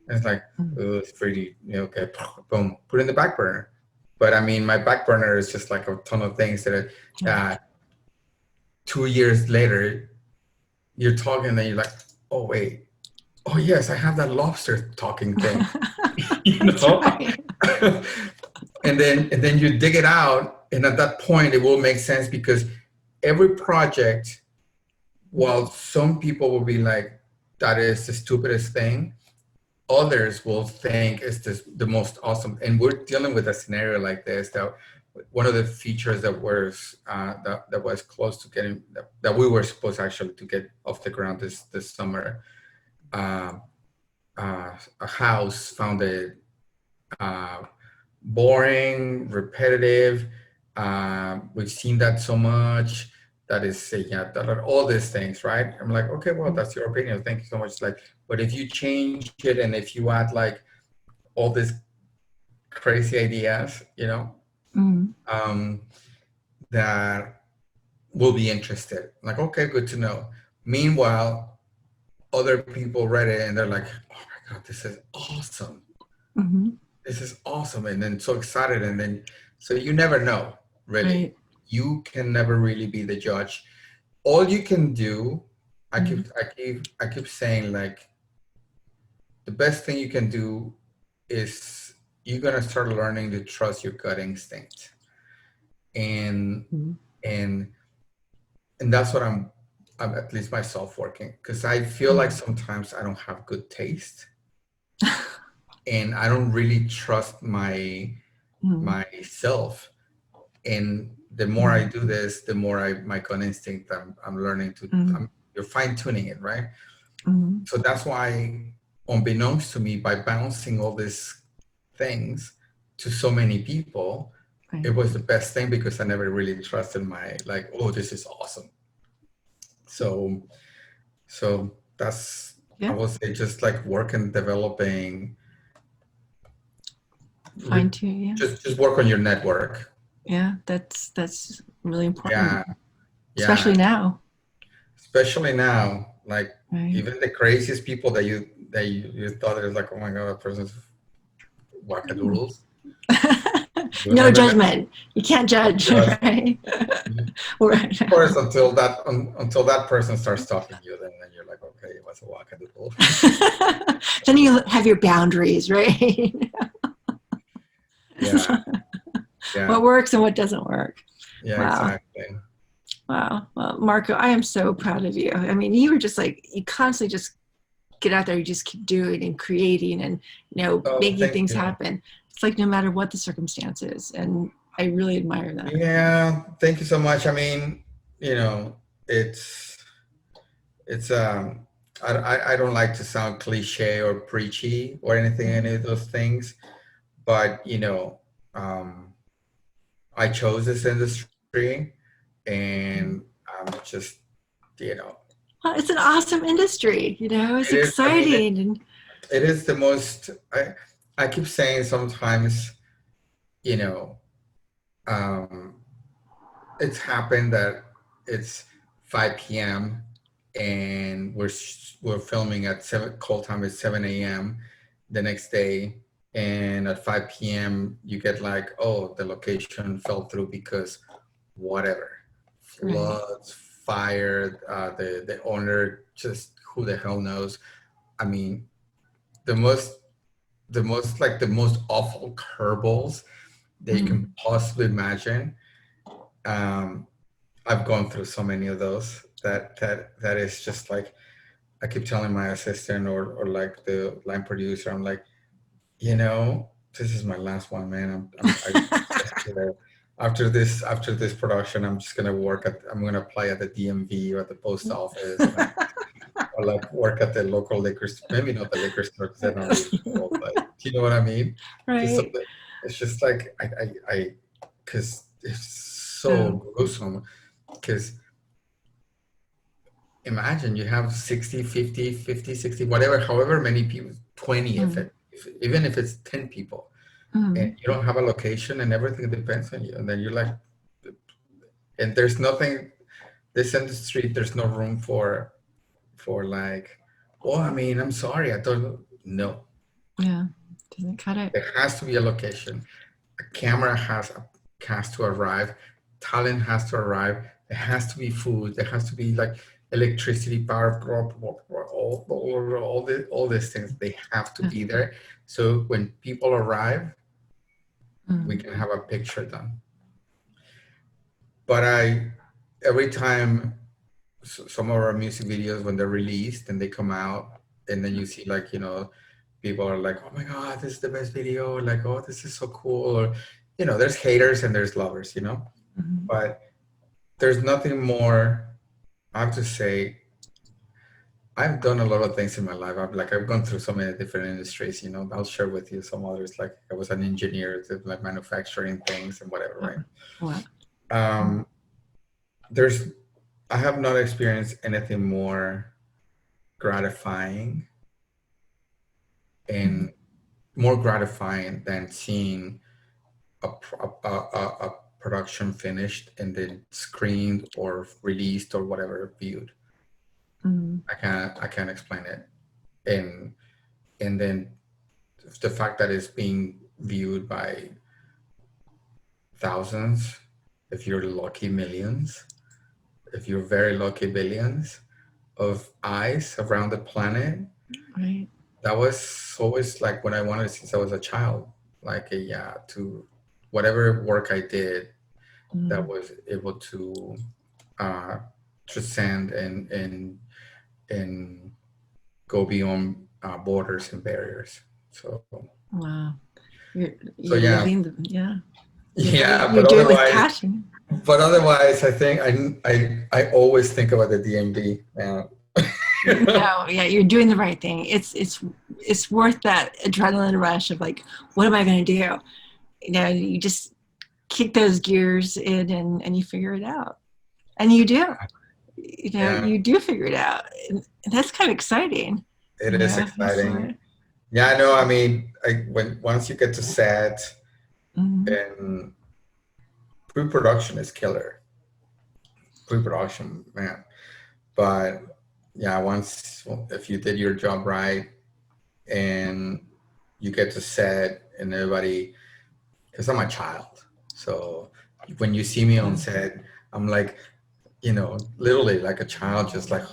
And it's like, oh, it's pretty, okay, boom, put it in the back burner. But I mean, my back burner is just like a ton of things Yeah. uh, 2 years later, you're talking, and then you're like, oh wait, oh yes, I have that lobster talking thing, you That's know. right. and then you dig it out, and at that point, it will make sense, because every project, while some people will be like, that is the stupidest thing, others will think it's the most awesome. And we're dealing with a scenario like this, that one of the features that was close to getting, that we were supposed actually to get off the ground this summer. um, a house founded uh, boring, repetitive. We've seen that so much. That is, yeah, all these things, right? I'm like, okay, well, that's your opinion. Thank you so much. Like, but if you change it, and if you add like all these crazy ideas, Mm-hmm. um, that will be interested. Like, okay, good to know. Meanwhile, other people read it and they're like, oh my God, this is awesome. Mm-hmm. This is awesome. And then so excited. And then, so you never know, really. Right. You can never really be the judge. All you can do, I Mm-hmm. keep, I keep saying, like, the best thing you can do is, you're going to start learning to trust your gut instinct. And, and, and that's what I'm at least myself working, because I feel like sometimes I don't have good taste, and I don't really trust Mm-hmm. myself. And the more I Mm-hmm. do this, the more my gut instinct, I'm learning to, Mm-hmm. you're fine tuning it, right? Mm-hmm. So that's why, unbeknownst to me, by bouncing all these things to so many people, it Right. was the best thing, because I never really trusted like, oh, this is awesome. So that's, I Yeah. would say, just like working, developing, Fine tune. Yeah. just work on your network. Yeah. That's really important, Yeah, especially yeah. now. Especially now, like, Right. even the craziest people that you thought, it was like, oh my God, that person's wackadoodles. You No never know. judgment. You can't judge, Just, right? of course, until that person starts talking to you, then you're like, okay, it was a wackadoodle. Then you have your boundaries, right? Yeah, yeah, What works and what doesn't work. yeah, Wow. exactly. Wow. Well, Marco, I am so proud of you. I mean, you were just like, you constantly just get out there, you just keep doing and creating and, Oh, making thank things you. happen. It's like no matter what the circumstances. And I really admire that. Yeah, thank you so much. I mean, you know, it's it's I don't like to sound cliche or preachy or anything, Right. any of those things, but um, I chose this industry, Mm. and I'm just, you know, Well, it's an awesome industry, it's it is. I mean, exciting. And it is the most. I keep saying sometimes, you know, um, it's happened that it's 5 p.m. and we're filming at seven. Call time is 7 a.m. the next day, and at 5 p.m. you get like, oh, the location fell through because whatever, right. floods, fire, the owner, just who the hell knows. I mean, the most the most awful curveballs that you can Mm. possibly imagine. Um, I've gone through so many of those that is just like, I keep telling my assistant or like the line producer, I'm like, this is my last one, man. I just, after this production, I'm gonna apply at the DMV or at the post office, and or like work at the local liquor store. Maybe not the liquor store because they're not really legal, but do you know what I mean? Just Right. something. It's just like because it's so Oh. gruesome. Because imagine you have 60, 50, 50, 60, whatever, however many people, 20 if Mm. it, even if it's 10 people, and Mm. you don't have a location and everything depends on you. And then you're like, and there's nothing, this industry, there's no room for like, oh, I mean, I'm sorry, I thought, no, Yeah. Doesn't cut it. there has to be a location. A camera has to arrive, talent has to arrive, there has to be food, there has to be like electricity, power, all these things, they have to Yeah. be there. So when people arrive, we Mm. can have a picture done. But every time some of our music videos, when they're released and they come out, and then you see like, people are like, oh my God, this is the best video, like, oh, this is so cool, or there's haters and there's lovers, Mhm. but there's nothing more. I have to say, I've done a lot of things in my life. I've gone through so many different industries, I'll share with you some others. Like I was an engineer, like manufacturing things and whatever, Oh, right? wow. Mm. um there's I have not experienced anything more gratifying Mm. and more gratifying than seeing a production finished and then screened or released or whatever, viewed. Mm. I can't explain it. And then the fact that it's being viewed by thousands, if you're lucky millions, if you're very lucky billions of eyes around the planet. Right. That was always like what I wanted since I was a child. Like yeah, to whatever work I did, that Mm. was able to uh, transcend and go beyond borders and barriers. So Wow. You're so you're yeah, living the, yeah. yeah. You do it with passion. But otherwise, I think I always think about the DMV. No, yeah, you're doing the right thing. It's worth that adrenaline rush of like, what am I going to do? You just kick those gears in and you figure it out, and you do. Yeah, You do figure it out, and that's kind of exciting. it is It's exciting. Yeah, I know. I mean, when once you get to set, mhm. and pre-production is killer. Pre-production, man. But yeah, once if you did your job right and you get to set and everybody, because I'm a child, so when you see me on Yeah. set, I'm like, literally like a child, just like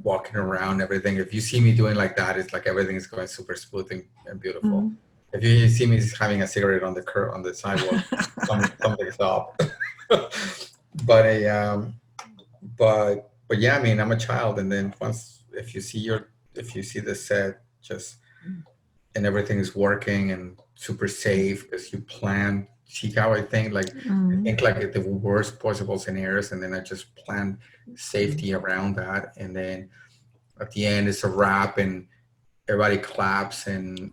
walking around everything. If you see me doing like that, it's like everything is going super smooth and beautiful. Mhm. If you see me having a cigarette on the sidewalk, something's up. But but yeah, I mean, I'm a child, and then once if you see the set just and everything is working and super safe because you plan. See how I Mm. think like the worst possible scenarios, and then I just plan safety around that, and then at the end it's a wrap, and everybody claps, and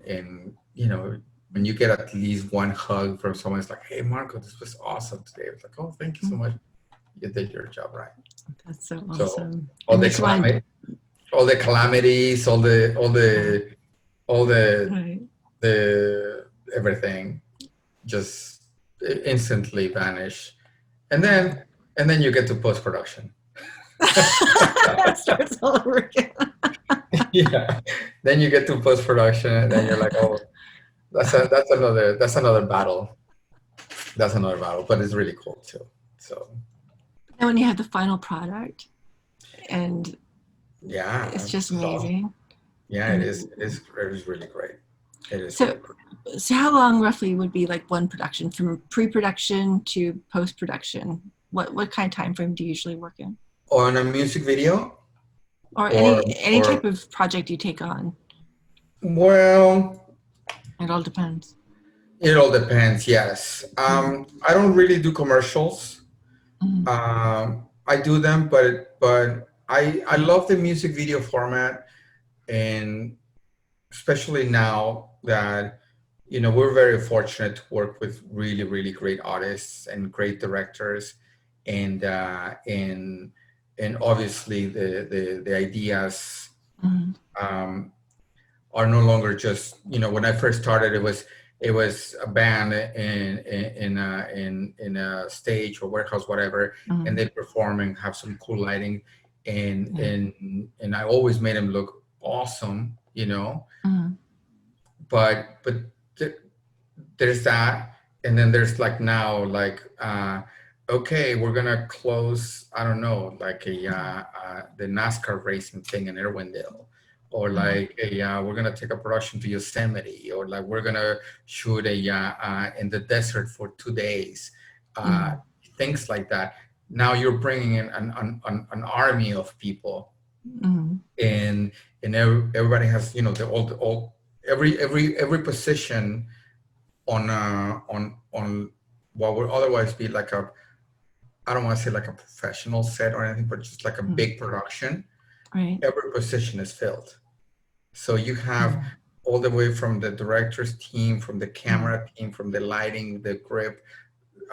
when you get at least one hug from someone, it's like, hey Marco, this was awesome today. It's like, oh, thank you so much. You did your job right. That's so So awesome. all It the makes you want calamity, all the calamities, to, all right. the everything just instantly vanish, and Wow. then you get to post production. Starts all over again. Yeah, then you get to post production, and then you're like, oh, that's another battle. That's another battle, but it's really cool too. So And when you have the final product, and yeah, it's just so amazing. yeah, it And is. It is really great. It is so, really great. so how long roughly would be like one production from pre-production to post-production? What kind of time frame do you usually work in? On a music video, Or or any type or of project you take on? well, It all depends. it all depends. Yes, Mm, I don't really do commercials. mm, I do them, but I love the music video format, and especially now that we're very fortunate to work with really really great artists and great directors, and obviously the ideas mm, um, are no longer just when I first started it was a band in a stage or warehouse, whatever, and mm, they perform and have some cool lighting, and yeah. and I always made them look awesome, Mm, but th- there's that, and then there's like now like okay, we're gonna close, I don't know, like the NASCAR racing thing in Irwindale, or mm, like we're gonna take a production to Yosemite, or like we're gonna shoot in the desert for 2 days, uh, mm, things like that. Now you're bringing in an army of people, mm, and everybody has the all every position on what would otherwise be like a, I don't want to say like a professional set or anything, but just like a mm, big production. right. Every position is filled. So you have Mm, all the way from the director's team, from the mm, camera team, from the lighting, the grip,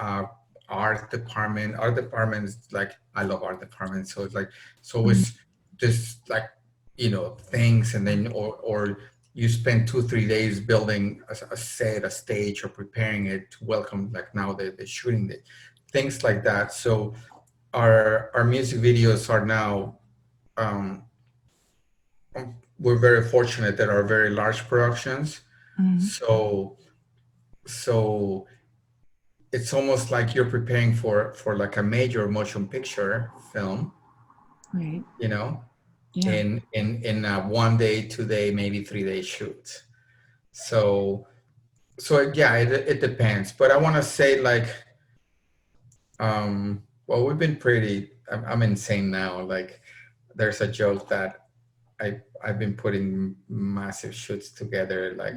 uh, art department. Art department is like, I love art department. So it's like it's mm, always just like things, and then or you spend 2 3 days building a set, a stage, or preparing it to welcome like now the shooting the things like that. So our music videos are now um, we're very fortunate that are very large productions. mm, So so it's almost like you're preparing for like a major motion picture film, right. you know, Yeah. in a 1 day, 2 day, maybe 3 day shoot. So yeah, it depends. But I want to say like, well, we've been pretty. I'm insane now. Like, there's a joke that I've been putting massive shoots together. Like,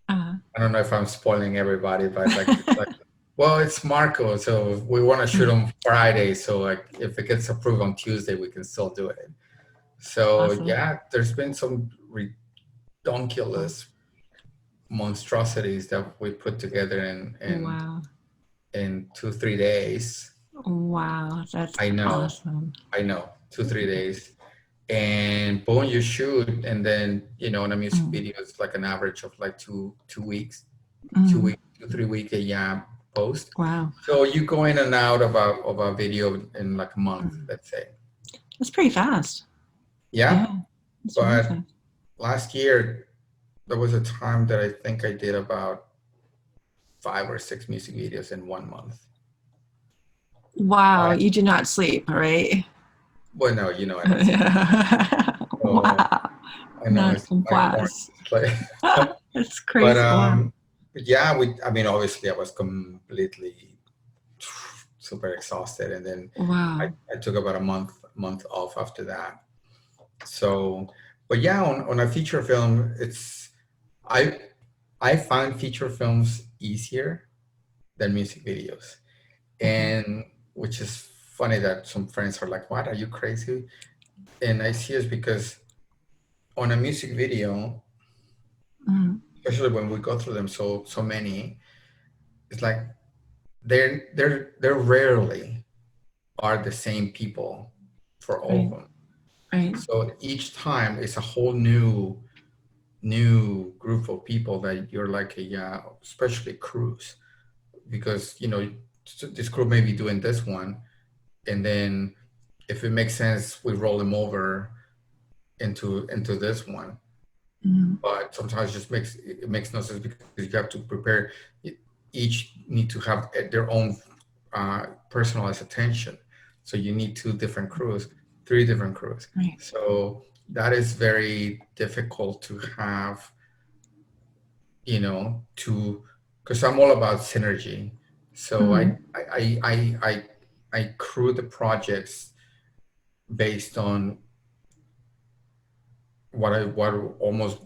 Uh, I don't know if I'm spoiling everybody, but like it's like, well, it's Marco, so we want to shoot mm, on Friday. So like, if it gets approved on Tuesday, we can still do it. So awesome. yeah, there's been some redonkulous monstrosities that we put together Wow. in 2 3 days. Wow. That's I know, awesome. I know, 2 3 days. And boom, you shoot, and then in a music Mm, video, it's like an average of like 2 weeks, two mm, weeks, 2 3 weeks, yeah, post. wow. So you go in and out of a video in like a month, Mm. let's say. That's pretty fast. Yeah, Yeah. That's really but fast. last year there was a time that I think I did about 5 or 6 music videos in 1 month. Wow. I You do not sleep, right? Well, no, I don't sleep. So Wow. I know Not it's like wow. more like, That's but crazy. Wow. yeah, I mean, obviously, I was completely super exhausted. And then Wow. I took about a month off after that. So, but yeah, on a feature film, I I find feature films easier than music videos. Mhm. And which is funny that some friends are like, "What? Are you crazy?" And I see it's because on a music video, Mhm. especially when we go through them so many, it's like they're rarely are the same people for all of Right. them. Right. So each time it's a whole new group of people that you're like especially crews, because this crew may be doing this one, and then if it makes sense we roll them over into this one. Mhm. But sometimes it makes no sense because you have to prepare. Each need to have their own personalized attention. So you need two different crews, three different crews. Right. So that is very difficult to have, to because I'm all about synergy. So Mhm. I crew the projects based on what would almost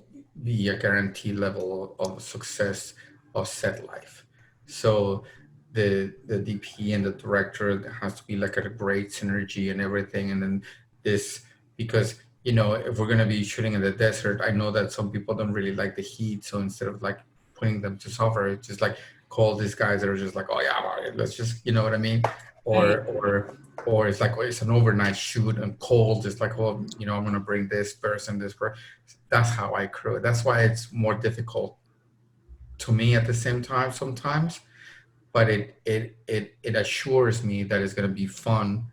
be a guaranteed level of success of set life. So the DP and the director, there has to be like a great synergy and everything. And then this, because if we're gonna be shooting in the desert, I know that some people don't really like the heat. So instead of like putting them to suffer, it's just like call these guys that are just like, oh yeah, all right, let's just, you know what I mean? Right. Or it's like, oh, it's an overnight shoot and cold. It's like, oh, I'm gonna bring this person. That's how I crew it. That's why it's more difficult to me at the same time sometimes. But it assures me that it's gonna be fun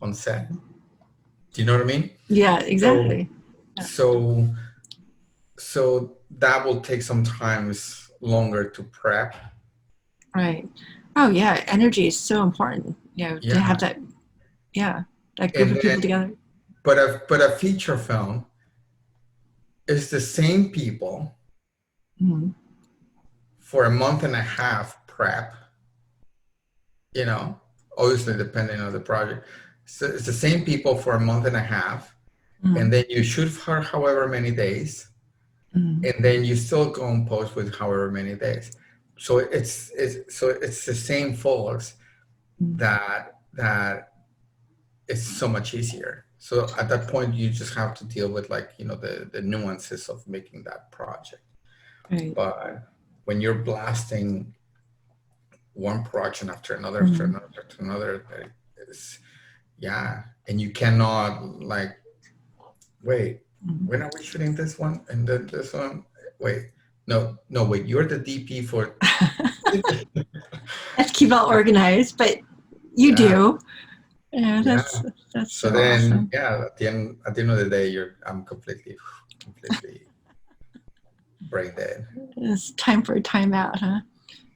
on set. Do you know what I mean? Yeah. So Exactly. Yeah. so so that will take some times longer to prep. Right. Oh yeah. Energy is so important. To have Yeah. that. Yeah. That group And of people then together. but a feature film is the same people Mhm. for a month and a half prep, you know, obviously depending on the project. So it's the same people for a month and a half, and Mhm. then you shoot for however many days, Mhm. and then you still go and post with however many days. So it's the same folks Mhm. that it's so much easier. So at that point, you just have to deal with like the nuances of making that project. Right. But when you're blasting one production after Mhm. another after another, it's, yeah, and you cannot like wait. Mhm. When are we shooting this one and then this one? Wait, no, wait. You're the DP for. Have to keep all organized, but you Yeah, do. Yeah. yeah. That's So so then, awesome. yeah, at the end of the day, I'm completely brain dead. It's time for a timeout, huh?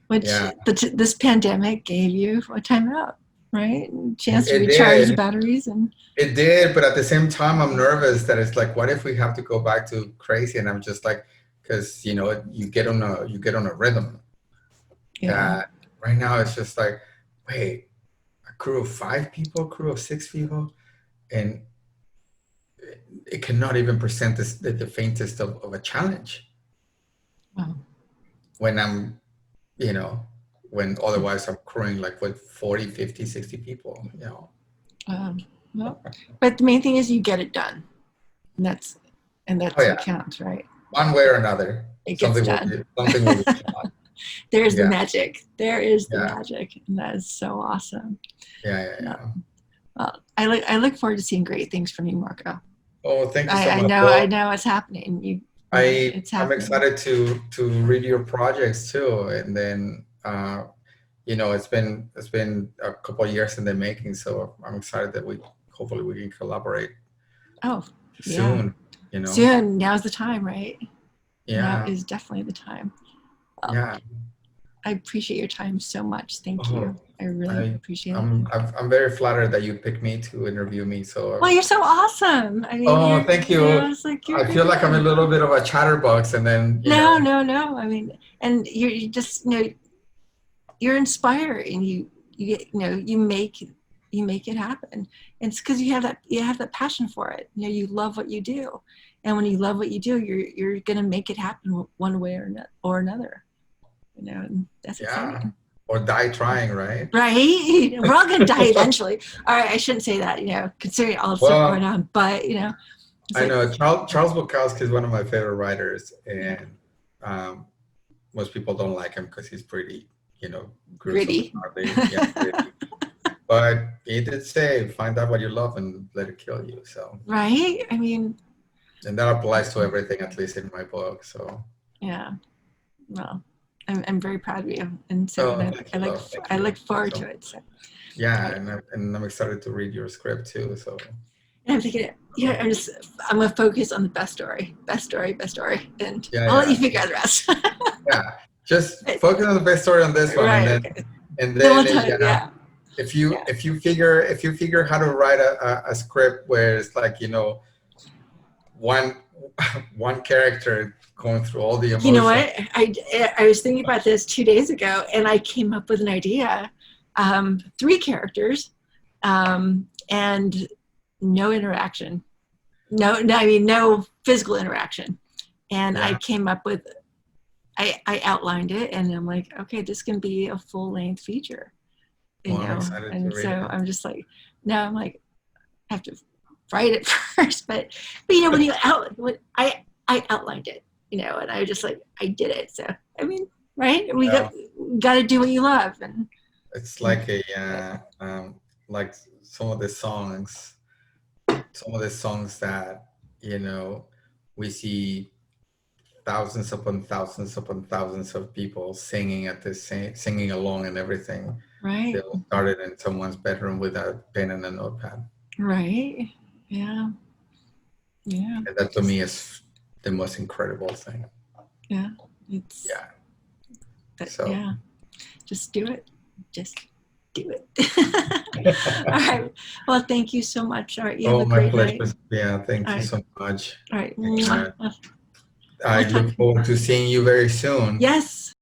Which Yeah, this pandemic gave you a timeout, right? Chance to it recharge the did. batteries and It did, but at the same time, I'm nervous that it's like, what if we have to go back to crazy? And I'm just like, because you get on a rhythm yeah. that right now it's just like, wait, a crew of 5 people, crew of 6 people, and it cannot even present the faintest of a challenge Wow. when you know, when otherwise I'm crewing like with 40, 50, 60 people, Well, but the main thing is you get it done, and Oh that's what yeah, counts, right? one way or another, It gets something will done. be something will be shot. There's the Yeah, magic. There is the yeah, magic, and that is so awesome. yeah, yeah, Yeah. yeah. Well, I look forward to seeing great things from you, Marco. Oh, thank you so I much. know I Well, know it's happening. It's I'm happening. excited to read your projects too, and then it's been a couple of years in the making, so I'm excited that we hopefully we can collaborate Oh, yeah. soon. You know, Soon. Now's the time, right? Now yeah, is definitely the time. Well, yeah. I appreciate your time so much. Thank Oh, you. I really I appreciate it. I'm very flattered that you picked me to interview me. Well, So, you're so awesome. I mean, oh, thank you. it's like you're a I good feel like I'm a guy. little bit of a chatterbox, and then No. I mean, and you just, you're inspiring. you make it happen. And it's because you have that passion for it. You love what you do, and when you love what you do, you're gonna make it happen one way or another. And that's Yeah. exciting. Or die trying, right? Right? We're all gonna die eventually. All right, I shouldn't say that, considering all the stuff going Well, on, but it's I like, know Charles Bukowski is one of my favorite writers, yeah, and most people don't like him because he's pretty, gruesome and gritty. gnarly. Yeah, gritty. But he did say, find out what you love and let it kill you. So, Right? I mean, and that applies to everything, at least in my book. So, yeah. Well, I'm very proud of you, and so oh, thank you, love. Thank I look you. forward So, to it. So, yeah, right. and I'm excited to read your script too. So, And I'm thinking, I'm gonna focus on the best story, best story, and yeah, I'll let you yeah, figure out the rest. yeah. Just focus on the best story on this one, Right? Okay. and Then we'll then tell you. yeah. Yeah. If Yeah. you figure how to write a script where it's like one one character going through all the You know emotion. what? I was thinking about this 2 days ago, and I came up with an idea. 3 characters, and no interaction. No, I mean no physical interaction. And I Yeah, came up with. I outlined it, and I'm like, okay, this can be a full length feature. well, I'm excited to And read so it. I'm just like, now I'm like, I have to write it first, but I outlined it, and I was just like, I did it. So I mean, right? Well, We got to do what you love, it's and like like some of the songs that we see thousands upon thousands of people singing at singing along and everything. They right, all started in someone's bedroom with a pen and a notepad. right, yeah, yeah, And that to just me is the most incredible thing. yeah, it's Yeah. that, So, yeah, just do it, just do it. All right. Well, thank you so much. All right. You have oh, a my great pleasure. night. Yeah, All thank you right. so much. All right. And Mwah. I We'll talk. look forward to seeing you very soon. Yes.